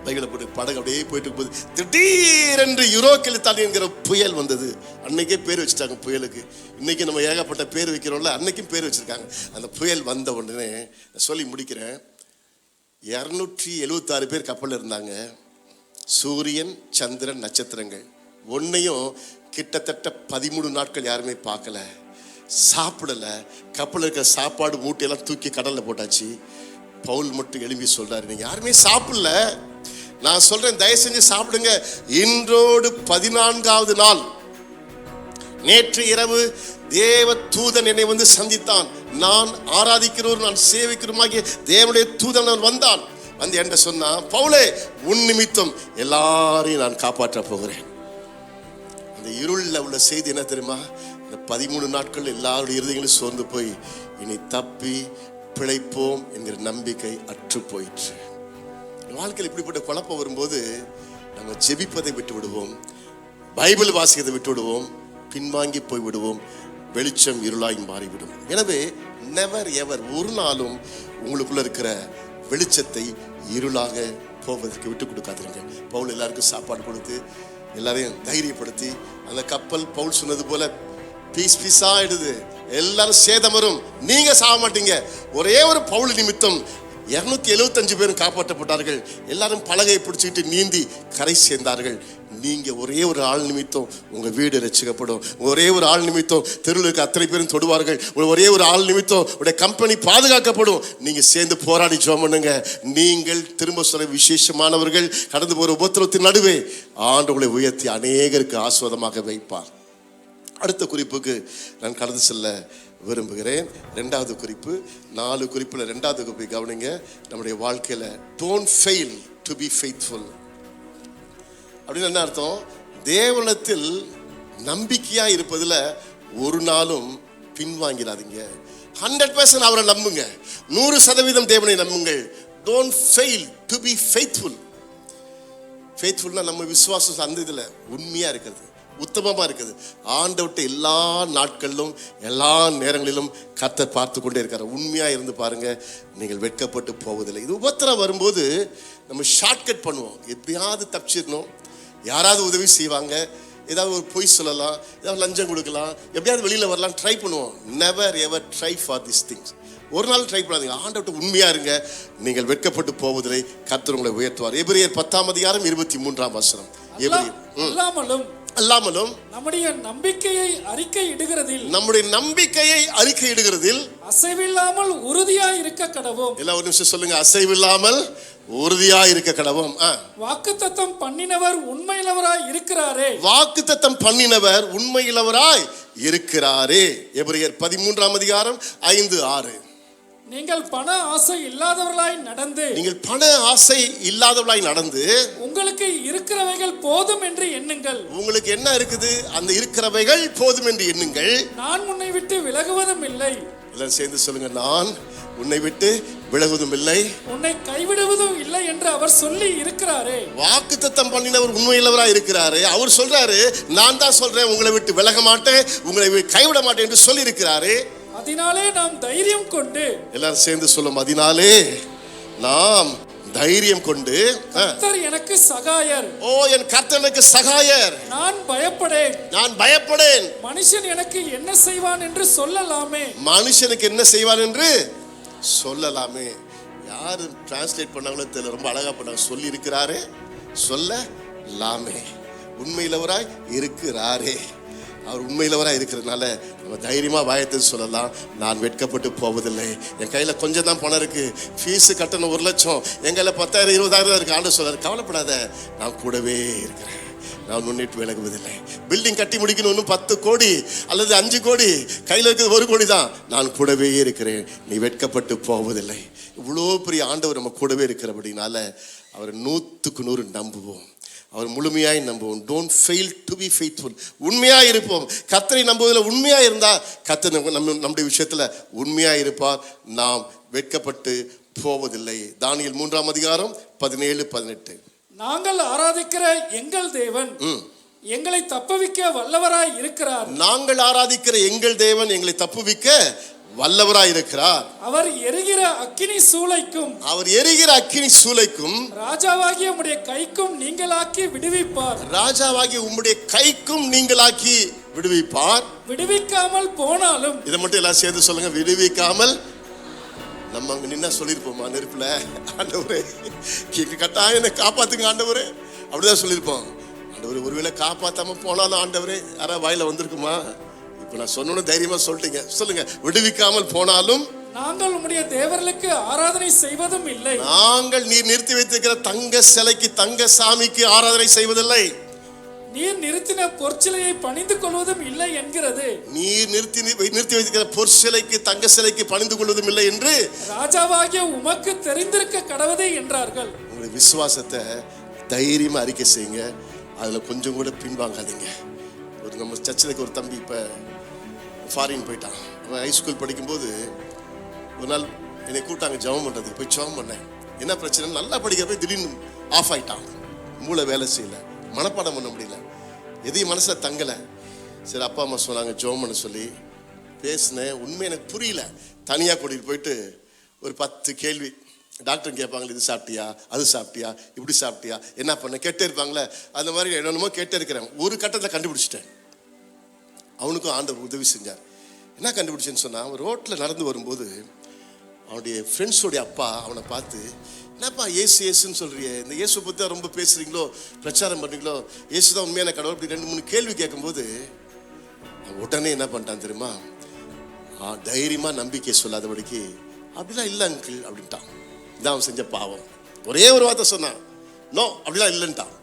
பைகளை போட்டு படகு அப்படியே போயிட்டு இருக்கும்போது திடீரென்று யூரோக்கிலித்தானி என்கிற புயல் வந்தது. அன்னைக்கே பேர் வச்சுட்டாங்க புயலுக்கு. இன்னைக்கு நம்ம ஏகப்பட்ட பேர் வைக்கிறோம்ல, அன்னைக்கும் பேர் வச்சிருக்காங்க. அந்த புயல் வந்த உடனே சொல்லி முடிக்கிறேன். 276 பேர் கப்பல் இருந்தாங்க. சூரியன், சந்திரன், நட்சத்திரங்கள் ஒன்னையும் கிட்டத்தட்ட 13 நாட்கள் யாருமே பார்க்கல, சாப்பிடல. கப்பல் இருக்கிற சாப்பாடு மூட்டையெல்லாம் தூக்கி கடல்ல போட்டாச்சு. பவுல் மட்டும் எழுப்பி சொல்றாரு, நீங்க யாருமே சாப்பிடல, நான் சொல்றேன் தயவு செஞ்சு சாப்பிடுங்க. இன்றோடு 14வது நாள். நேற்று இரவு தேவ தூதன் என்னை வந்து சந்தித்தான். நான் ஆராதிக்கிறோர், நான் சேவிக்கிறோமாகிய தேவனுடைய தூதன் வந்தான். வந்து என்ன சொன்னான், பவுலே உன் நிமித்தம் எல்லாரையும் நான் காப்பாற்ற போகிறேன். அந்த இருளில் உள்ள செய்தி என்ன தெரியுமா? இந்த 13 நாட்கள் எல்லாருடைய இருதயங்களும் சோர்ந்து போய் இனி தப்பி பிழைப்போம் என்கிற நம்பிக்கை அற்று போயிற்று. வாழ்க்கையில் இப்படிப்பட்ட குழப்பம் வரும்போது நம்ம ஜெபிப்பதை விட்டு விடுவோம், பைபிள் வாசிக்கதை விட்டு விடுவோம், பின்வாங்கி போய் விடுவோம், வெளிச்சம் இருளாய் மாறிவிடும். எனவே நெவர் எவர், ஒரு நாளும் உங்களுக்குள்ள இருக்கிற வெளிச்சத்தை இருளாக போவதற்கு விட்டு கொடுக்காதீங்க. பவுல் எல்லாருக்கும் சாப்பாடு கொடுத்து எல்லாரையும் தைரியப்படுத்தி, அந்த கப்பல் பவுல் சொன்னது போல பீஸ் பீஸா ஆயிடுது, எல்லாரும் சேதம் வரும், நீங்க சாக மாட்டீங்க. ஒரே ஒரு பவுல் நிமித்தம் 275 பேரும் காப்பாற்றப்பட்டார்கள். எல்லாரும் பலகையை பிடிச்சிக்கிட்டு நீந்தி கரை சேர்ந்தார்கள். நீங்க ஒரே ஒரு ஆள் நிமித்தம் உங்க வீடு ரட்சிக்கப்படும். ஒரே ஒரு ஆள் நிமித்தம் தெருவில் இருக்க அத்தனை பேரும் தொடுவார்கள். ஒரே ஒரு ஆள் நிமித்தம் உடைய கம்பெனி பாதுகாக்கப்படும். நீங்க சேர்ந்து போராடி ஜெபம் பண்ணுங்க. நீங்கள் திரும்ப சொல்ல விசேஷமானவர்கள். கடந்து போற உபத்திரவத்தின் நடுவே ஆண்டவர்களை உயர்த்தி அநேகருக்கு ஆசீர்வாதமாக வைப்பார். அடுத்த குறிப்புக்கு நான் கடந்து செல்ல விரும்புகிறேன். 2வது குறிப்பு, 4 குறிப்புல 2வது குறிப்பை கவனிங்க. நம்முடைய வாழ்க்கையில don't fail to be faithful அப்படின்னு என்ன அர்த்தம்? தேவனிடத்தில் நம்பிக்கையா இருப்பதுல ஒரு நாளும் பின்வாங்கிறாதீங்க. 100% அவரை நம்புங்க. 100% தேவனை நம்புங்கள். don't fail to be faithful. faithfulனா நம்ம விசுவாசம் அந்த இதுல உண்மையா இருக்கிறது, உத்தமமா இருக்குது. ஆண்டவர்கிட்ட எல்லா நாட்களிலும் எல்லா நேரங்களிலும் கர்த்தர் பார்த்து கொண்டே இருக்காரு. உண்மையா இருந்து பாருங்க, நீங்கள் வெட்கப்பட்டு போவதில்லை. இது உபத்திரம் வரும்போது நம்ம ஷார்ட்கட் பண்ணுவோம், எப்படியாவது தப்பிச்சிடணும், யாராவது உதவி செய்வாங்க, ஏதாவது ஒரு பொய் சொல்லலாம், ஏதாவது லஞ்சம் கொடுக்கலாம், எப்படியாவது வெளியில வரலாம் ட்ரை பண்ணுவோம். Never ever try for this things. ஒரு நாள் ட்ரை பண்ணாதீங்க. ஆண்டவர்கிட்ட உண்மையா இருங்க, நீங்கள் வெட்கப்பட்டு போவதில்லை, கர்த்தர் உங்களை உயர்த்துவார். எபிரேயர் 10ஆம் அதிகாரம் 23ஆம் வசனம். அல்லாமலும் நம்முடைய நம்பிக்கையை அறிக்கையிடுகிறதில் அசைவில்லாமல் உறுதியாய் இருக்க கடவோம். எல்லாம் ஒரு நிமிஷம் சொல்லுங்க, அசைவில்லாமல் உறுதியாய் இருக்க கடவோம். வாக்குத்தத்தம் பண்ணினவர் உண்மையுள்ளவராய் இருக்கிறாரே. வாக்குத்தத்தம் பண்ணினவர் உண்மையுள்ளவராய் இருக்கிறாரே. எபிரேயர் 13ஆம் அதிகாரம் 5-6. நீங்கள் பண ஆசை இல்லாதவர்களாய் நடந்து உங்களுக்கு இருக்கிறவைகள் போதும் என்று எண்ணுங்கள். உங்களுக்கு என்ன இருக்குது? அந்த இருக்கிறவைகள் போதும் என்று எண்ணுங்கள். நான் உன்னை விட்டு விலகுவதும் இல்லை. எல்லாரும் சேர்ந்து சொல்லுங்க, நான் உன்னை விட்டு விலகுவதும் இல்லை, உன்னை கைவிடுவதும் இல்லை என்று அவர் சொல்லி இருக்கிறாரே. வாக்குத்தத்தம் பண்ணினவர் உண்மையுள்ளவராய் இருக்கிறாரு. அவர் சொல்றாரு, நான் தான் சொல்றேன், உங்களை விட்டு விலக மாட்டேன், உங்களை கைவிட மாட்டேன் என்று சொல்லி இருக்கிறாரு. அதனாலே நாம் தைரியம் கொண்டு, எல்லாரும் சேர்ந்து சொல்லும், அதனாலே நாம் தைரியம் கொண்டு, கர்த்தர் எனக்கு சகாயர். ஓ என் கர்த்தர் எனக்கு சகாயர், நான் பயப்படேன். மனுஷன் எனக்கு என்ன செய்வான் என்று சொல்லலாமே. மனுஷனுக்கு என்ன செய்வான் என்று சொல்லலாமே. யாரு டிரான்ஸ்லேட் பண்ணாங்களோ தெரியல, ரொம்ப அழகா பண்ணாங்க. சொல்லி இருக்கிறாரே, சொல்லலாமே, உண்மையிலவராய் இருக்கிறாரே. அவர் உண்மையிலவராக இருக்கிறதுனால நம்ம தைரியமாக வாயத்தை சொல்லலாம், நான் வெட்கப்பட்டு போவதில்லை. என் கையில் கொஞ்சம் தான் பணம் இருக்குது, ஃபீஸு கட்டணும் 1 லட்சம், என் கையில் 10,000 20,000 இருக்குது. ஆண்டு சொல்கிறார், கவலைப்படாத, நான் கூடவே இருக்கிறேன், நான் முன்னிட்டு விலகுவதில்லை. பில்டிங் கட்டி முடிக்கணும், இன்னும் 10 கோடி அல்லது 5 கோடி, கையில் இருக்கிறது 1 கோடி தான், நான் கூடவே இருக்கிறேன், நீ வெட்கப்பட்டு போவதில்லை. இவ்வளோ பெரிய ஆண்டவர் நம்ம கூடவே இருக்கிறபடினால அவர் 100க்கு 100 நம்புவோம், அவர் முழுமையாய் நம்புவோம். Don't fail to be faithful. உண்மையாக இருப்போம். கர்த்தரை நம்புவதில் உண்மையாக இருந்தால் கர்த்தர் நம்முடைய விஷயத்தில் உண்மையாக இருப்பார், நாம் வெட்கப்பட்டு போவதில்லை. தானியேல் 3ஆம் அதிகாரம் 17-18. நாங்கள் ஆராதிக்கிற எங்கள் தேவன் எங்களை தப்புவிக்க வல்லவராய் இருக்கிறார். நாங்கள் ஆராதிக்கிற எங்கள் தேவன் எங்களை தப்புவிக்க வல்லவராய் இருக்கிறார். அவர் எரிகிற அக்கினி சூளைக்கும் ராஜாவாகிய உம்முடைய கைக்கும் நீங்களாக்கி விடுவிப்பார். ராஜாவாகிய உம்முடைய கைக்கும் நீங்களாக்கி விடுவிப்பார். விடுவிக்காமல் போனாலும், இதை மட்டும் எல்லாம் சேர்ந்து சொல்லுங்க, விடுவிக்காமல். நம்ம அங்க நின்னா சொல்லியிருப்போமா நெருப்புல, ஆண்டவரே கட்டாயம் என்னை காப்பாத்துங்க ஆண்டவரே, அப்படிதான் சொல்லியிருப்போம். ஆண்டவரே ஒருவேளை காப்பாத்தாம போனாலும் ஆண்டவரே யாராவது வாயில வந்திருக்குமா? இப்ப நான் சொன்னோன்னு தைரியமா சொல்லிட்டீங்க, சொல்லுங்க, விடுவிக்காமல் போனாலும் நாங்கள் உம்முடைய தேவர்களுக்கு ஆராதனை செய்வதும் இல்லை. நாங்கள் நீர் நிறுத்தி வைத்திருக்கிற தங்க சிலைக்கு, தங்க சாமிக்கு ஆராதனை செய்வதில்லை. நீர் நிறுத்தின பொற்சிலையை பணிந்து கொள்வதும் இல்லை என்கிறது. நீர் நிறுத்தி வைத்திருக்கிற பொற்சிலைக்கு, தங்க சிலைக்கு பணிந்து கொள்வதும் இல்லை என்று ராஜாவாகிய உமக்கு தெரிந்திருக்க கடவுதே என்றார்கள். உங்களுடைய விசுவாசத்தை தைரியமா அறிக்கை செய்யுங்க, அதுல கொஞ்சம் கூட பின்வாங்காதீங்க. ஒரு நம்ம சர்ச்சில் ஒரு தம்பி இப்ப ஃபாரின் போயிட்டான். அவன் ஹைஸ்கூல் படிக்கும்போது ஒரு நாள் என்னை கூட்டாங்க ஜெபம் பண்ணுறதுக்கு. போய் ஜெபம் பண்ணேன். என்ன பிரச்சனை, நல்லா படிக்கிறப்ப திடீர்னு ஆஃப் ஆகிட்டான், மூளை வேலை செய்யலை, மனப்பாடம் பண்ண முடியல, எதையும் மனசில் தங்கலை. சரி, அப்பா அம்மா சொன்னாங்க ஜெபம் பண்ண சொல்லி பேசினேன். உண்மை எனக்கு புரியல. தனியாக கூட்டிகிட்டு போயிட்டு ஒரு 10 கேள்வி டாக்டர் கேட்பாங்களே, இது சாப்பிட்டியா, அது சாப்பிட்டியா, இப்படி சாப்பிட்டியா, என்ன பண்ண கேட்டே இருப்பாங்களே, அந்த மாதிரி என்னென்னமோ கேட்டே இருக்கிறேன். ஒரு கட்டத்தில் கண்டுபிடிச்சிட்டேன். அவனுக்கும் ஆண்டவர் உதவி செஞ்சார். என்ன கண்டுபிடிச்சேன்னு சொன்னால், அவன் ரோட்டில் நடந்து வரும்போது அவனுடைய ஃப்ரெண்ட்ஸோடைய அப்பா அவனை பார்த்து, என்னப்பா ஏசு ஏசுன்னு சொல்கிறியே, இந்த இயேசு பற்றி தான் ரொம்ப பேசுகிறீங்களோ, பிரச்சாரம் பண்ணுறீங்களோ, இயேசு தான் உண்மையான கடவுள், அப்படி 2-3 கேள்வி கேட்கும்போது உடனே என்ன பண்ணிட்டான் தெரியுமா, தைரியமாக நம்பிக்கை சொல்லாதபடிக்கு, அப்படிலாம் இல்லை அங்கிள் அப்படின்ட்டான். இதான் அவன் செஞ்ச பாவம். ஒரே ஒரு வார்த்தை சொன்னான், நோ அப்படிலாம் இல்லைன்ட்டான்.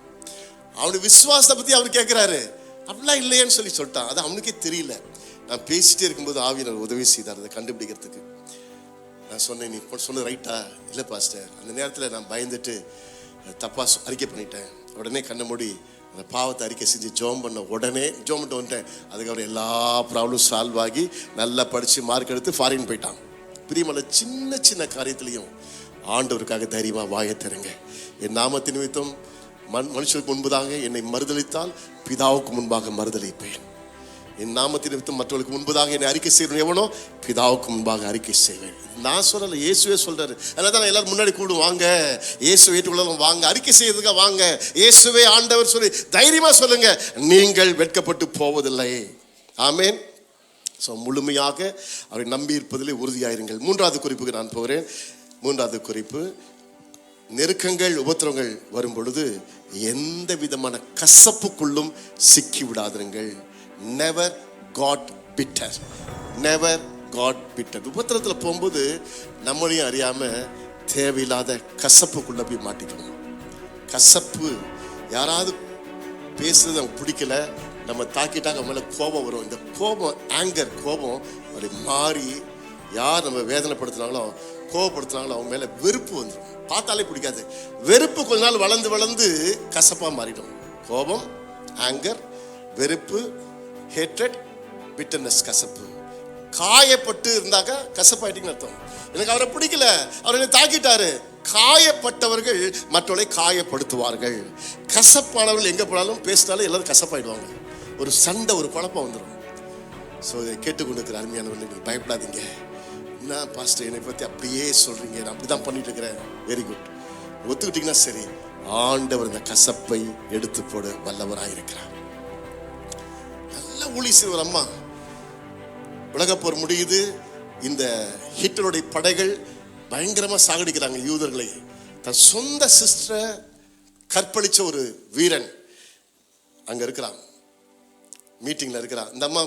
அவனுடைய விசுவாசத்தை பற்றி அவர் கேட்குறாரு, அப்படிலாம் இல்லையேன்னு சொல்லிட்டான். அது அவனுக்கே தெரியல. நான் பேசிட்டே இருக்கும்போது ஆவியானவர் உதவி செய்தார் அதை கண்டுபிடிக்கிறதுக்கு. நான் சொன்னேன், நீ சொன்ன ரைட்டா? இல்லை பாஸ்டர். அந்த நேரத்தில் நான் பயந்துட்டு தப்பாக அறிக்கை பண்ணிட்டேன். உடனே கண்ணை மூடி அந்த பாவத்தை அறிக்கை செஞ்சு ஜோம் பண்ண உடனே ஜோம் பண்ணிட்டு வந்துட்டேன். அதுக்கப்புறம் எல்லா ப்ராப்ளம் சால்வ் ஆகி நல்லா படித்து மார்க் எடுத்து ஃபாரின் போயிட்டான். பிரியமான சின்ன சின்ன காரியத்திலையும் ஆண்டவருக்காக தைரியமாக வாயை தருங்க. என் நாமத்தின் நிமித்தம் மனுஷருக்கு முன்பதாக என்னை மறுதளித்தால் பிதாவுக்கு முன்பாக மறுதளிப்பேன். என் நாமத்தின் நிமித்தம் மற்றவர்களுக்கு முன்பதாக என்னை அறிக்கை செய்யணும் எவனோ, பிதாவுக்கு முன்பாக அறிக்கை செய்வேன். நான் சொல்லலை, இயேசுவே சொல்றாரு. அதனால தான் எல்லாரும் முன்னாடி கூடும், வாங்க இயேசு ஏற்றுக்கொள்ளலாம், வாங்க அறிக்கை செய்யறதுக்காக வாங்க, இயேசுவே ஆண்டவர் சொல்லி தைரியமா சொல்லுங்க, நீங்கள் வெட்கப்பட்டு போவதில்லை. ஆமேன். ஸோ முழுமையாக அவரை நம்பி இருப்பதிலே உறுதியாயிருங்கள். 3வது குறிப்புக்கு நான் போகிறேன். 3வது குறிப்பு, நெருக்கங்கள் உபத்திரவங்கள் வரும் பொழுது எந்த விதமான கசப்புக்குள்ளும் சிக்கி விடாதீர்கள். Never got bitter, never got bitter. உபத்திரத்தில் போகும்போது நம்மளையும் அறியாமல் தேவையில்லாத கசப்புக்குள்ளே போய் மாட்டிக்கணும். கசப்பு, யாராவது பேசுறது நமக்கு பிடிக்கல, நம்ம தாக்கிட்டாங்க, மேலே கோபம் வரும். இந்த கோபம், ஆங்கர், கோபம் அப்படி மாறி யார் நம்ம வேதனைப்படுத்தினாங்களோ, கோபப்படுத்தினாங்களோ அவங்க மேலே வெறுப்பு வந்துடும். பார்த்தாலே பிடிக்காது. வெறுப்பு கொஞ்ச நாள் வளர்ந்து வளர்ந்து கசப்பாக மாறிடும். கோபம், ஆங்கர், வெறுப்பு, ஹேட்ரட், பிட்டர்னஸ், கசப்பு. காயப்பட்டு இருந்தாக்கா கசப்பாயிட்டீங்கன்னு அர்த்தம். எனக்கு அவரை பிடிக்கல, அவர் என்னை தாக்கிட்டாரு. காயப்பட்டவர்கள் மற்றவர்களை காயப்படுத்துவார்கள். கசப்பானவர்கள் எங்கே போனாலும் பேசினாலும் எல்லாரும் கசப்பாயிடுவாங்க. ஒரு சண்டை, ஒரு குழப்பம் வந்துடும். ஸோ இதை கேட்டுக்கொண்டு இருக்கிற அருமையானவர்கள், நீங்கள் பயப்படாதீங்க. என்ன பாஸ்டர் என்னை பற்றி அப்படியே சொல்கிறீங்க, நான் அப்படி தான் பண்ணிட்டு இருக்கிறேன். வெரி குட், ஒத்துக்கிட்டிங்கன்னா சரி. ஆண்டவர் இந்த கசப்பை எடுத்து போட வல்லவராயிருக்கிறார். நல்ல ஊழி செய்வர் அம்மா. உலகப்போர் முடியுது. இந்த ஹிட்லருடைய படைகள் பயங்கரமாக சாகடிக்கிறாங்க யூதர்களை. தன் சொந்த சிஸ்டரை கற்பழித்த ஒரு வீரன் அங்கே இருக்கிறான். மீட்டிங்கில் இருக்கிறான். இந்த அம்மா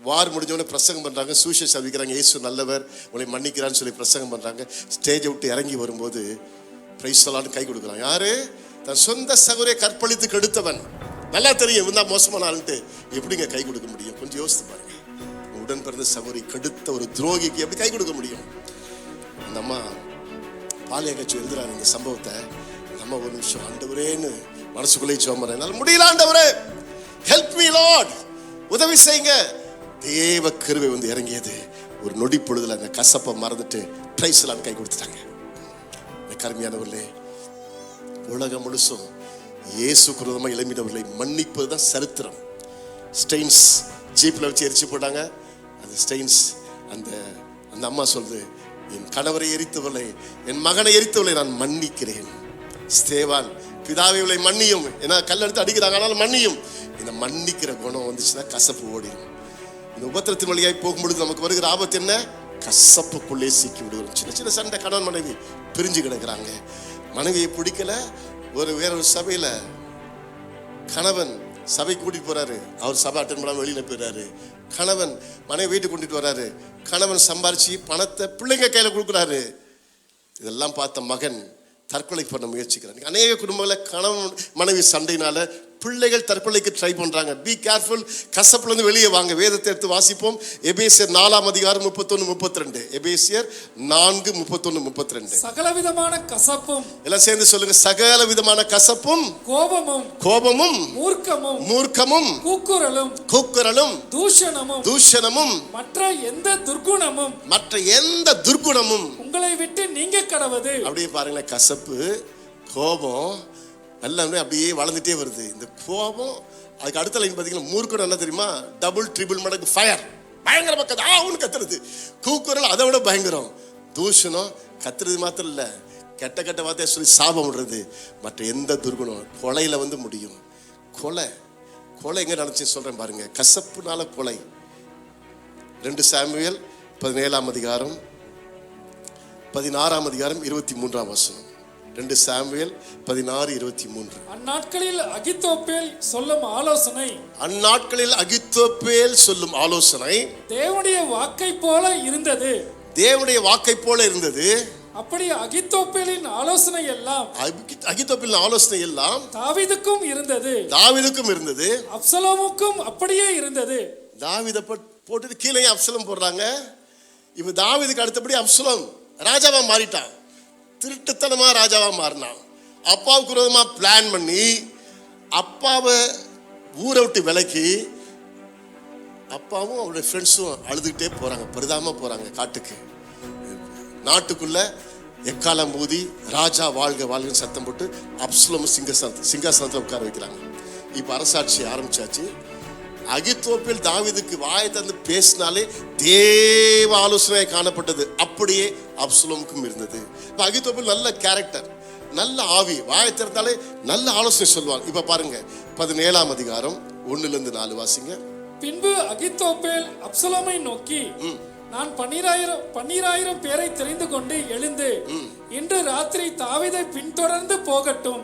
வார் முடிஞ்சவொடனே பிரசங்கம் பண்ணுறாங்க, சுவிசேஷம் அறிவிக்கிறாங்க, இயேசு நல்லவர் உங்களை மன்னிக்கிறான்னு சொல்லி பிரசங்கம் பண்ணுறாங்க. ஸ்டேஜை விட்டு இறங்கி வரும்போது பிரைஸ் சொல்லான்னு கை கொடுக்குறான். யாரு? தன் சொந்த சகோதரியை கற்பழித்து கெடுத்தவன். நல்லா தெரியும் இவன் தான் மோசமான ஆளுன்ட்டு. எப்படிங்க கை கொடுக்க முடியும்? கொஞ்சம் யோசித்து பாருங்க. உடன் பிறந்த சகோதரி கெடுத்த ஒரு துரோகிக்கு எப்படி கை கொடுக்க முடியும்? அந்த அம்மா பாலிய கட்சி எழுதுறாரு இந்த சம்பவத்தை. நம்ம ஒரு நிமிஷம் ஆண்டவரேன்னு மனசுக்குள்ளே சோம்பறேன், என்னால் முடியல ஆண்டவரே, ஹெல்ப் மீ லார்ட், உதவி செய்யுங்க. தேவ கிருபை வந்து இறங்கியது. ஒரு நொடி பொழுதுல அந்த கசப்பை மறந்துட்டு பிரைஸ் எல்லாம் கை கொடுத்துட்டாங்க. கருமையானவர்களே, உலகம் முழுசும் இயேசு குருதமா இளம்பினவர்களை மன்னிப்பது தான் சரித்திரம். ஸ்டெயின்ஸ் ஜீப்ல வச்சு எரிச்சு போட்டாங்க. அந்த ஸ்டெயின்ஸ் அந்த அந்த அம்மா சொல்லுது, என் கணவரை எரித்தவர்களை, என் மகனை எரித்தவர்களை நான் மன்னிக்கிறேன். ஸ்தேவான், பிதாவை இவளை மன்னியும், ஏன்னா கல்லெடுத்து அடிக்கிறாங்க, ஆனாலும் மன்னியும். இந்த மன்னிக்கிற குணம் வந்துச்சுன்னா கசப்பு ஓடிடும். இந்த உபத்திரத்தின் வழியாய் போகும்பொழுது நமக்கு வருகிற ஆபத்து என்ன? கசப்புக்குள்ளே சிக்கி விடுவோம். சின்ன சின்ன சண்டை, கணவன் மனைவி பிரிஞ்சு கிடக்குறாங்க. மனைவியை பிடிக்கல. வேற ஒரு சபையில கணவன் சபை கூட்டிட்டு போறாரு, அவர் சபை அட்டன் பண்ணாம வெளியில போயிடுறாரு. கணவன் மனைவி வீட்டுக்கு கொண்டுட்டு வர்றாரு. கணவன் சம்பாரிச்சு பணத்தை பிள்ளைங்க கையில கொடுக்குறாரு. இதெல்லாம் பார்த்த மகன் தற்கொலை பண்ண முயற்சிக்கிறாங்க. அநேக குடும்பங்களில் கணவன் மனைவி சண்டையினால பிள்ளைகள் தற்கொலைக்கு ட்ரை பண்றாங்க. Be careful. கசப்புல இருந்து வெளியே வாங்க. வேதத்தை எடுத்து வாசிப்போம். எபேசியர் 4:31-32. எபேசியர் 4:31-32. சகலவிதமான கசப்பும், எல்லாம் சேர்ந்து சொல்லுங்க, சகல விதமான கசப்பும், கோபமும், மூர்க்கமும், கூக்குரலும், தூஷணமும், மற்ற எந்த துர்குணமும் உங்களை விட்டு நீங்க கடவது. அப்படியே பாருங்களேன், கசப்பு, கோபம் எல்லாமே அப்படியே வளர்ந்துட்டே வருது. இந்த கோபம், அதுக்கு அடுத்த லைன் பார்த்தீங்கன்னா மூர்க்கணும் என்ன தெரியுமா? டபுள் ட்ரிபிள் மடங்கு ஃபயர், பயங்கரமா கத்துறது. கூக்குரல் அதை விட பயங்கரம். தூஷணம், கத்துறது மாத்திரம் இல்லை, கெட்ட கெட்ட வார்த்தையை சொல்லி சாபம் விடுறது. மற்ற எந்த துர்குணம் கொலையில வந்து முடியும். கொலை எங்க நினைச்சு சொல்றேன் பாருங்க. கசப்புனால கொலை. 2 சாமுவேல் 17 16 23. 2 சாமுவேல் 16:23. அந்நாட்களில் அகித்தோப்பேல் சொல்லும் ஆலோசனை தேவனுடைய வாக்கை போல இருந்தது. அப்படி அகித்தோப்பேலின் ஆலோசனை எல்லாம் தாவீதுக்கும் இருந்தது. அப்சலோமுக்கும் அப்படியே இருந்தது. தாவீதை போட்டுட்டு கீழே அப்சலோம் போடுறாங்க. இப்ப தாவீதுக்கு அடுத்தபடி அப்சலோம் ராஜாவா மாறிட்டான். திருட்டுத்தனமா ராஜாவா மாறினான். அப்பாவுக்கு விரோதமா பிளான் பண்ணி அப்பாவை ஊரை விட்டு விலக்கி அப்பாவும் அவருடைய ஃப்ரெண்ட்ஸும் அழுதுகிட்டே போறாங்க, பரிதாபமா போறாங்க காட்டுக்கு. நாட்டுக்குள்ள எக்காலம் ஊதி ராஜா வாழ்க வாழ்கன்னு சத்தம் போட்டு அப்சலோம் சிங்காசனத்தில் உட்கார வைக்கிறாங்க. இப்ப அரசாட்சி ஆரம்பிச்சாச்சு. அகித்தோப்பேல் தாவீதுக்கு வாயை தந்து பேசினாலே தேவ ஆலோசனையாக காணப்பட்டது. அப்படியே அப்சலோமுக்கும் இருந்தது. இப்ப அகித்தோப்பேல் நல்ல கேரக்டர், நல்ல ஆவி, வாயை திறந்தாலே நல்ல ஆலோசனை சொல்லுவாங்க. இப்ப பாருங்க 17 1-4 வாசிங்க. பின்பு அகித்தோப்பேல் அப்சலோமை நோக்கி, நான் 12,000 பேரை தெரிந்து கொண்டு எழுந்து இன்று ராத்திரி தாவீதை பின்தொடர்ந்து போகட்டும்.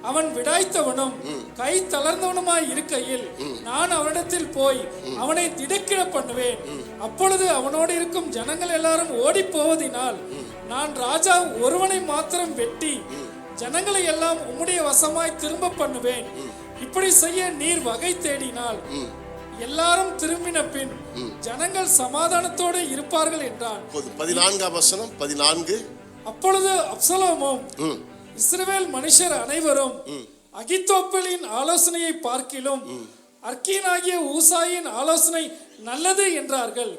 அவன் விடாய்த்தவனும் கை தளர்ந்தவனுமாய் இருக்கையில் நான் அவனிடத்தில் போய் அவனை திடுக்கிட பண்ணுவேன். அப்பொழுது அவனோடு இருக்கும் ஜனங்கள் எல்லாரும் ஓடி போவதினால் நான் ராஜா ஒருவனை மாத்திரம் வெட்டி ஜனங்களை எல்லாம் உம்முடைய வசமாய் திரும்ப பண்ணுவேன். இப்படி செய்ய நீர் வகை தேடினால் எல்லாரும் திரும்பின பின் ஜனங்கள் சமாதானத்தோடு இருப்பார்கள் என்றான். 14. அப்பொழுது அப்சலோமும் இஸ்ரவேல் மனுஷர் அனைவரும் அகித்தோப்பேலின் ஆலோசனையை பார்க்கிலும் அர்க்கீனாகிய ஊசாயின் ஆலோசனை நல்லது என்றார்கள்.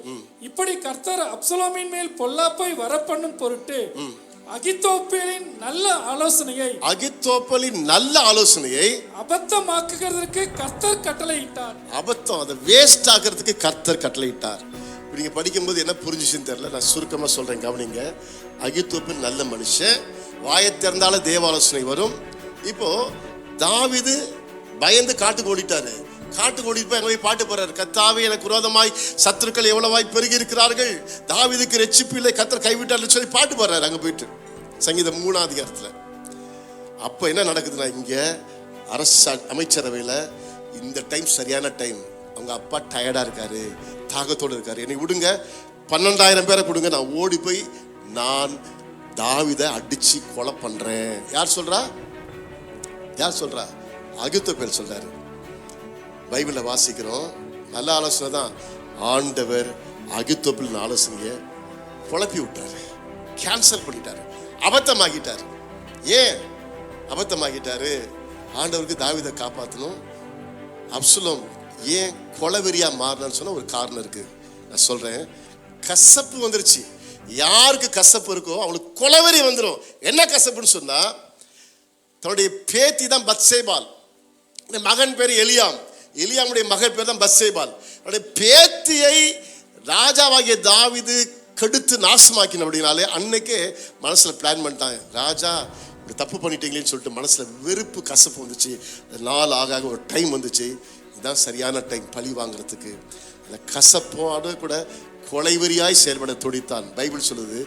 இப்படி கர்த்தர் அப்சலோமின் மேல் பொல்லாப்பை வரப்பண்ணும் பொருட்டு அகித்தோப்பேலின் நல்ல ஆலோசனையை அபத்தமாக்குகிறதற்கு கர்த்தர் கட்டளையிட்டார். அபத்தம், அதை வேஸ்ட் ஆகிறதுக்கு கர்த்தர் கட்டளையிட்டார். நீங்க படிக்கும்போது என்ன புரிஞ்சுச்சுன்னு தெரியல, நான் சுருக்கமா சொல்றேன், கவனிங்க. அகித்தோப்பேல் நல்ல மனுஷன், வாயை திறந்தால தேவ ஆலோசனை வரும். இப்போ தாவீது பயந்து காட்டுக்கு ஓடிட்டாரு. காட்டுக்கு ஓடி போய் அங்கே போய் பாட்டு போறாரு, கர்த்தாவே எனக்கு விரோதமாய் சத்துருக்கள் எவ்வளவாய் பெருகி இருக்கிறார்கள், தாவீதுக்கு ரட்சிப்பு இல்லை, கர்த்தர் கைவிட்டார்னு சொல்லி பாட்டு போறாரு அங்க போயிட்டு. சங்கீதம் 3 அப்ப என்ன நடக்குதுன்னா, இங்க அரசு அமைச்சரவையில இந்த டைம் சரியான டைம், அவங்க அப்பா டயர்டாக இருக்காரு, தாகத்தோடு இருக்காரு, என்னை விடுங்க, 12,000 பேரை கொடுங்க, நான் ஓடி போய் நான் தாவீதை அடிச்சு கொலை பண்றேன். யார் சொல்றா? யார் சொல்றா? அகித்தோப்பேல் சொல்றாரு. பைபிளில் வாசிக்கிறோம், நல்ல ஆலோசனை தான். ஆண்டவர் அகித்தோப்பேல் ஆலோசனையை குழப்பி விட்டாரு, கேன்சல் பண்ணிட்டாரு, அபத்தமாகிட்டாரு. ஏன் அபத்தமாகிட்டாரு? ஆண்டவருக்கு தாவீதை காப்பாற்றணும். அப்சலோம் ஏன் கொலவெறியா மாறினான்னு சொன்ன ஒரு காரணம் இருக்கு. நான் சொல்றேன், கசப்பு வந்துருச்சு. யாருக்கு கசப்பு இருக்கோ அவங்களுக்கு கொலவெறி வந்துடும். என்ன கசப்புன்னு சொன்னா, தன்னுடைய பேத்தி தான் பத்சேபால், மகன் பேர் எலியாம், எலியாமுடைய மகன் பேர் தான் பத்சேபால். அவருடைய பேத்தியை ராஜாவாகிய தாவீது கெடுத்து நாசமாக்கின அப்படின்னாலே அன்னைக்கே மனசுல பிளான் பண்ணிட்டாங்க, ராஜா இப்படி தப்பு பண்ணிட்டீங்களேன்னு சொல்லிட்டு மனசுல வெறுப்பு கசப்பு வந்துச்சு. நாள் ஆக ஒரு டைம் வந்துச்சு, இதுதான் சரியான டைம் பழி வாங்குறதுக்கு. அந்த கசப்போடு கூட கொலைவெறியாய் செயல்பட துடித்தான். பைபிள் சொல்லுது,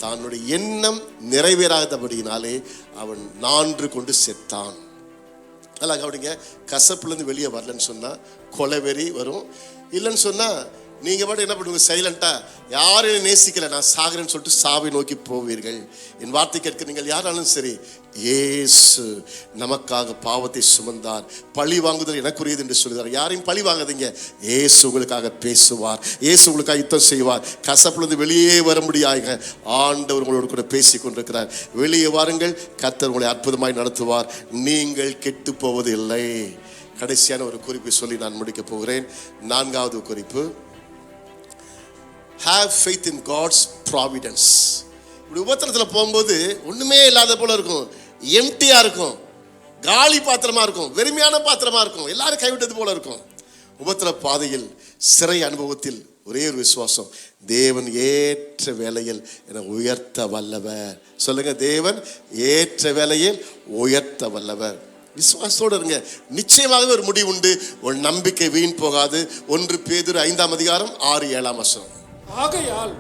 தன்னுடைய எண்ணம் நிறைவேறாதபடியினாலே அவன் நான்று கொண்டு செத்தான். நல்லா கவனிங்க, கசப்புலேருந்து வெளியே வரலன்னு சொன்னா கொலைவெறி வரும். இல்லைன்னு சொன்னா நீங்க பாட்டு என்ன பண்ணுவீங்க, சைலண்டா, யாரையும் நேசிக்கல, நான் சாகிறேன்னு சொல்லிட்டு சாவை நோக்கி போவீர்கள். என் வார்த்தை கேட்க நீங்கள் யாராலும் சரி, இயேசு நமக்காக பாவத்தை சுமந்தார், பழி வாங்குதல் எனக்குரியது என்று சொல்கிறார். யாரையும் பழி வாங்காதீங்க, இயேசு உங்களுக்காக பேசுவார், இயேசு உங்களுக்காக யுத்தம் செய்வார். கசப்புலேருந்து வெளியே வர முடியாதுங்க, ஆண்டவர் உங்களோடு கூட பேசி கொண்டிருக்கிறார். வெளியே வாருங்கள், கர்த்தர் உங்களை அற்புதமாய் நடத்துவார், நீங்கள் கெட்டு போவது இல்லை. கடைசியான ஒரு குறிப்பை சொல்லி நான் முடிக்க போகிறேன். 4வது குறிப்பு, have faith in God's providence. இப்படி உபத்திரத்தில் போகும்போது ஒண்ணுமே இல்லாத போல இருக்கும், எம்டியா இருக்கும், காலி பாத்திரமா இருக்கும், வெறுமையான பாத்திரமா இருக்கும், எல்லாரும் கைவிட்டது போல இருக்கும். உபத்திர பாதையில், சிறை அனுபவத்தில் ஒரே ஒரு விசுவாசம், தேவன் ஏற்ற வேளையில் என உயர்த்த வல்லவர். சொல்லுங்க, தேவன் ஏற்ற வேளையில் உயர்த்த வல்லவர். விசுவாசத்தோடு இருங்க, நிச்சயமாகவே ஒரு முடிவு உண்டு. ஒரு நம்பிக்கை வீண் போகாது. 1 பேதுரு 5ஆம் அதிகாரம் 6-7 வசனம். ஆகையால்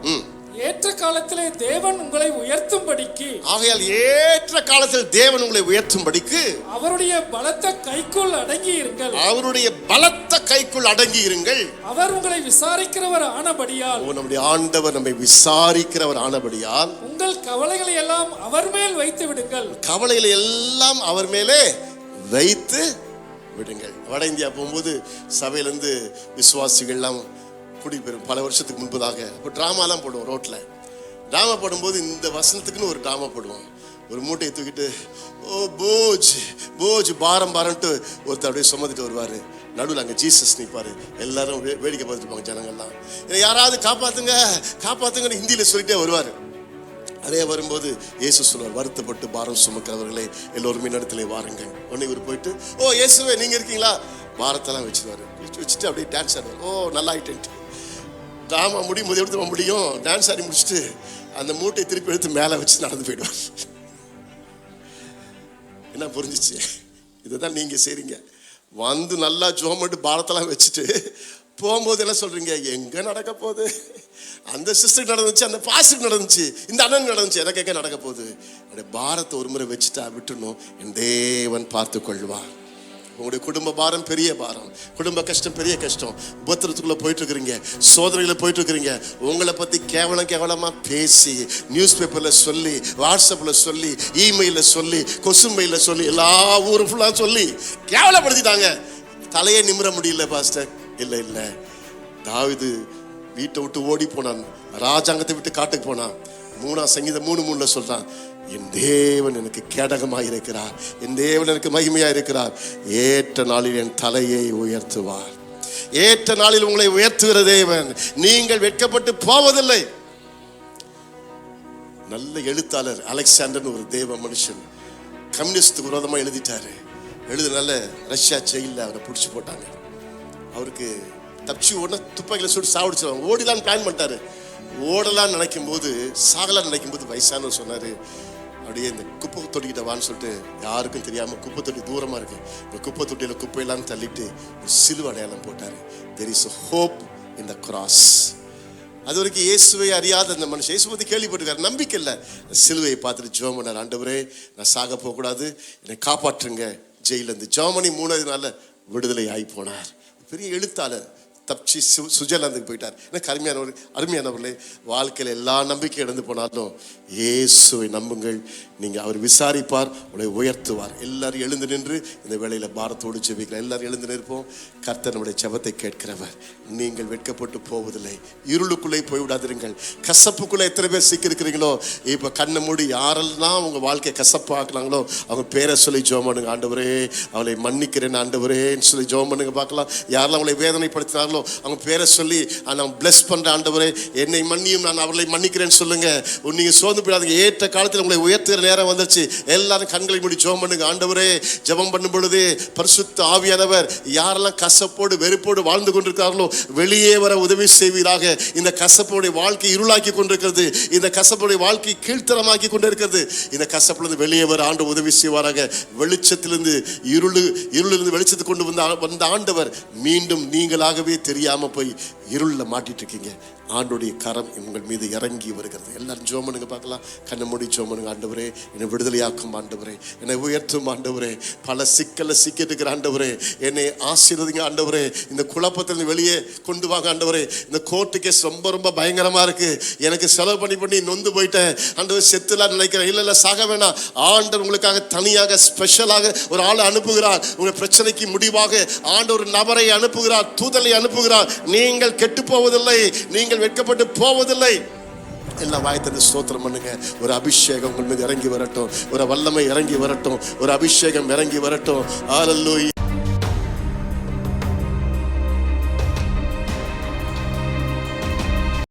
ஏற்ற காலத்திலே தேவன் உங்களை உயர்த்தும்படிக்கு, ஆகையால் ஏற்ற காலத்தில் தேவன் உங்களை உயர்த்தும்படிக்கு அவருடைய பலத்த கைக்குள் அடங்கி இருங்கள், அவருடைய பலத்த கைக்குள் அடங்கி இருங்கள். அவர் உங்களை விசாரிக்கிறவர் ஆனபடியால், நம்முடைய ஆண்டவர் நம்மை விசாரிக்கிறவர் ஆனபடியால், உங்கள் கவலைகளை எல்லாம் அவர் மேல் வைத்து விடுங்கள், கவலைகளை எல்லாம் அவர் மேலே வைத்து விடுங்கள். வட இந்தியா போகும்போது சபையிலிருந்து விசுவாசிகள்லாம் குடிபெறும் பல வருஷத்துக்கு முன்பதாக இப்போ ட்ராமாலாம் போடுவோம். ரோட்டில் ட்ராமா போடும்போது இந்த வசனத்துக்குன்னு ஒரு ட்ராமா போடுவோம். ஒரு மூட்டையை தூக்கிட்டு, ஓ போஜ் போஜ் பாரம் பாரம்ட்டு ஒருத்தர் அப்படியே சுமந்துட்டு வருவார். நடுவில் அங்கே ஜீசஸ் நிற்பார். எல்லாரும் வேடிக்கை பார்த்துருப்பாங்க ஜனங்கள்லாம். யாராவது காப்பாற்றுங்க காப்பாற்றுங்கன்னு ஹிந்தியில் சொல்லிட்டே வருவார். அதே வரும்போது இயேசு சொல்வார், வருத்தப்பட்டு பாரம் சுமக்கிறவர்களே எல்லோருமே இடத்துல வாருங்கள். உடனே இவர் போயிட்டு, ஓ இயேசுவே நீங்கள் இருக்கீங்களா, பாரத்தெல்லாம் வச்சுருவார். வச்சுட்டு அப்படியே டான்ஸ் ஆடுவார். ஓ நல்லா ஆயிட்டேன்ட்டு. ட்ராமா முடியும் போது எடுத்து முடியும், டான்ஸ் ஆடி முடிச்சுட்டு அந்த மூட்டை திருப்பி எடுத்து மேலே வச்சு நடந்து போயிடுவார். என்ன புரிஞ்சிச்சு? இதுதான் நீங்க செய்றீங்க. வந்து நல்லா ஜோமட்டு பாரத்தெல்லாம் வச்சுட்டு போகும்போது என்ன சொல்றீங்க, எங்க நடக்க போகுது? அந்த சிஸ்டருக்கு நடந்துச்சு, அந்த பாஸ்டருக்கு நடந்துச்சு, இந்த அண்ணன் நடந்துச்சு, எனக்கு எங்க நடக்க போகுது? அந்த பாரத்தை ஒரு முறை வச்சுட்டா விட்டுணும், என் தேவன் பார்த்து கொள்வார். உங்களுடைய குடும்ப பாரம் பெரிய பாரம், குடும்ப கஷ்டம் பெரிய கஷ்டம், உபத்திரத்துக்குள்ள போயிட்டு இருக்கிறீங்க, சோதனைகளை போயிட்டு இருக்கிறீங்க. உங்களை பத்தி கேவலமா பேசி, நியூஸ் பேப்பர்ல சொல்லி, வாட்ஸ்அப்ல சொல்லி, இமெயில சொல்லி, கொசுமெயில சொல்லி, எல்லா ஊரும் ஃபுல்லா சொல்லி கேவலப்படுத்திட்டாங்க. தலையே நிமிர முடியல பாஸ்டர். இல்ல தாவீது வீட்டை விட்டு ஓடி போனான், ராஜாங்கத்தை விட்டு காட்டுக்கு போனான். 3ஆம் சங்கீதம் 3:3 சொல்றான், என் தேவன் எனக்கு கேடகமாக இருக்கிறார், என் தேவன் எனக்கு மகிமையா இருக்கிறார், ஏற்ற நாளில் என் தலையை உயர்த்துவார். ஏற்ற நாளில் உங்களை உயர்த்துகிற தேவன், நீங்கள் வெட்கப்பட்டு போவதில்லை. நல்ல எழுத்தாளர் அலெக்சாண்டர் ஒரு தேவ மனுஷன், கம்யூனிஸ்டுக்கு விரோதமா எழுதிட்டாரு. எழுதுனால ரஷ்யா ஜெயிலில் அவரை பிடிச்சி போட்டாங்க. அவருக்கு தப்பிச்சு ஓட துப்பாக்கியில் சுட்டு சாவடிச்சிருவாங்க. ஓடிலான்னு பிளான் பண்ணிட்டாரு. ஓடலான்னு நினைக்கும் போது, சாகலான்னு நினைக்கும் போது வயசானவர் சொன்னாரு, அப்படியே இந்த குப்பை தொட்டிக்கிட்ட வான்னு சொல்லிட்டு, யாருக்கும் தெரியாம குப்பை தொட்டி தூரமா இருக்கு, இந்த குப்பை தொட்டியில குப்பையெல்லாம் தள்ளிட்டு ஒரு சிலுவை அடையாளம் போட்டாரு. There is a hope in the cross. அது வரைக்கும் இயேசுவை அறியாத அந்த மனுஷன் இயேசு பத்தி கேள்விப்பட்டிருக்காரு, நம்பிக்கை இல்லை. சிலுவையை பார்த்துட்டு ஜெபம் பண்ணார், ஆண்டவரே நான் சாக போகக்கூடாது, என்னை காப்பாற்றுங்க. ஜெயிலிருந்து ஜெர்மனி 3வது நாள்ல விடுதலை ஆகி போனார். பெரிய எழுத்தாளர் தப்பிச்சு சுவிட்சர்லாந்துக்கு போயிட்டார். எனக்கு அருமையானவர்களே, வாழ்க்கையில் எல்லா நம்பிக்கை இழந்து போனாலும் இயேசுவை நம்புங்கள். நீங்கள் அவர் விசாரிப்பார், உங்களை உயர்த்துவார். எல்லாரும் எழுந்து நின்று இந்த வேளையில் பாரத்தோடு ஜெபிக்கலாம். எல்லாரும் எழுந்து நிற்போம். கர்த்தர் நம்முடைய ஜெபத்தை கேட்கிறவர். நீங்கள் வெட்கப்பட்டு போவதில்லை. இருளுக்குள்ளே போய்விடாதிருங்கள். கசப்புக்குள்ளே எத்தனை பேர் சிக்கிருக்கிறீங்களோ, இப்போ கண்ணை மூடி யாரெல்லாம் அவங்க வாழ்க்கையை கசப்பாக்குனாங்களோ அவங்க பேரை சொல்லி ஜெபம் பண்ணுங்க. ஆண்டவரே அவளை மன்னிக்கிறேன் ஆண்டவரேன்னு சொல்லி ஜெபம் பண்ணுங்க பார்க்கலாம். யாரெல்லாம் அவங்களை வேதனைப்படுத்தினாங்களோ அவங்க பேரை சொல்லி நான் பிளஸ் பண்ற ஆண்டவரே என்னை மன்னியும், நான் அவர்களை மன்னிக்கிறேன்னு சொல்லுங்க. நீங்க சோர்ந்து போயிடாதீங்க. ஏற்ற காலத்தில் உங்களை உயர்த்துகிற நேரம் வந்துருச்சு. எல்லாரும் கண்களை மூடி ஜெபம் பண்ணுங்க. ஆண்டவரே ஜெபம் பண்ணும் பொழுது பரிசுத்த ஆவியானவர் யாரெல்லாம் கசப்போடு வெறுப்போடு வாழ்ந்து கொண்டிருக்கிறார்களோ வெளியே வர உதவி செய்வீராக. இந்த கசப்போடைய வாழ்க்கை இருளாக்கி கொண்டிருக்கிறது. இந்த கசப்போடைய வாழ்க்கை கீழ்த்தரமாக்கி கொண்டிருக்கிறது. இந்த கசப்பிலிருந்து வெளியே வர ஆண்டு உதவி செய்வாராக. வெளிச்சத்திலிருந்து இருளிலிருந்து வெளிச்சத்தை கொண்டு வந்த ஆண்டவர் மீண்டும் நீங்களாகவே தெரியாம போய் இருளில் மாட்டிட்டு இருக்கீங்க. ஆண்டுடைய கரம் உங்கள் மீது இறங்கி வருகிறது. எல்லாரும் ஜெபம் பண்ணுங்க பார்க்கலாம். கண்ணை மூடி ஜெபம் பண்ணுங்க. ஆண்டவரே என்னை விடுதலையாக்கும் ஆண்டவரே, என்னை உயர்த்தும் ஆண்டவரே, பல சிக்கல்ல சிக்கிட்டு இருக்கிற ஆண்டவரே என்னை ஆசீர்வதிங்க ஆண்டவரே. இந்த குழப்பத்திலிருந்து வெளியே கொண்டு வாங்க ஆண்டவரே. இந்த கோர்ட்டு கேஸ் ரொம்ப பயங்கரமா இருக்கு. எனக்கு செலவு பண்ணி நொந்து போயிட்டேன் ஆண்டவர். செத்துலாம் நினைக்கிறேன். இல்ல சாக வேணாம். ஆண்டவர் உங்களுக்காக தனியாக ஸ்பெஷலாக ஒரு ஆளை அனுப்புகிறார். உங்கள் பிரச்சனைக்கு முடிவாக ஆண்டவர் ஒரு நபரை அனுப்புகிறார், தூதலை அனுப்புகிறார். நீங்கள் கெட்டு போவதில்லை, நீங்கள் வெட்கப்பட்டு போவதில்லை. எல்லாம் வாய்த்தது ஸ்தோத்திரம் பண்ணுங்க. ஒரு அபிஷேகம் உங்கள் மீது இறங்கி வரட்டும். ஒரு வல்லமை இறங்கி வரட்டும். ஒரு அபிஷேகம் இறங்கி வரட்டும். ஹல்லேலூயா.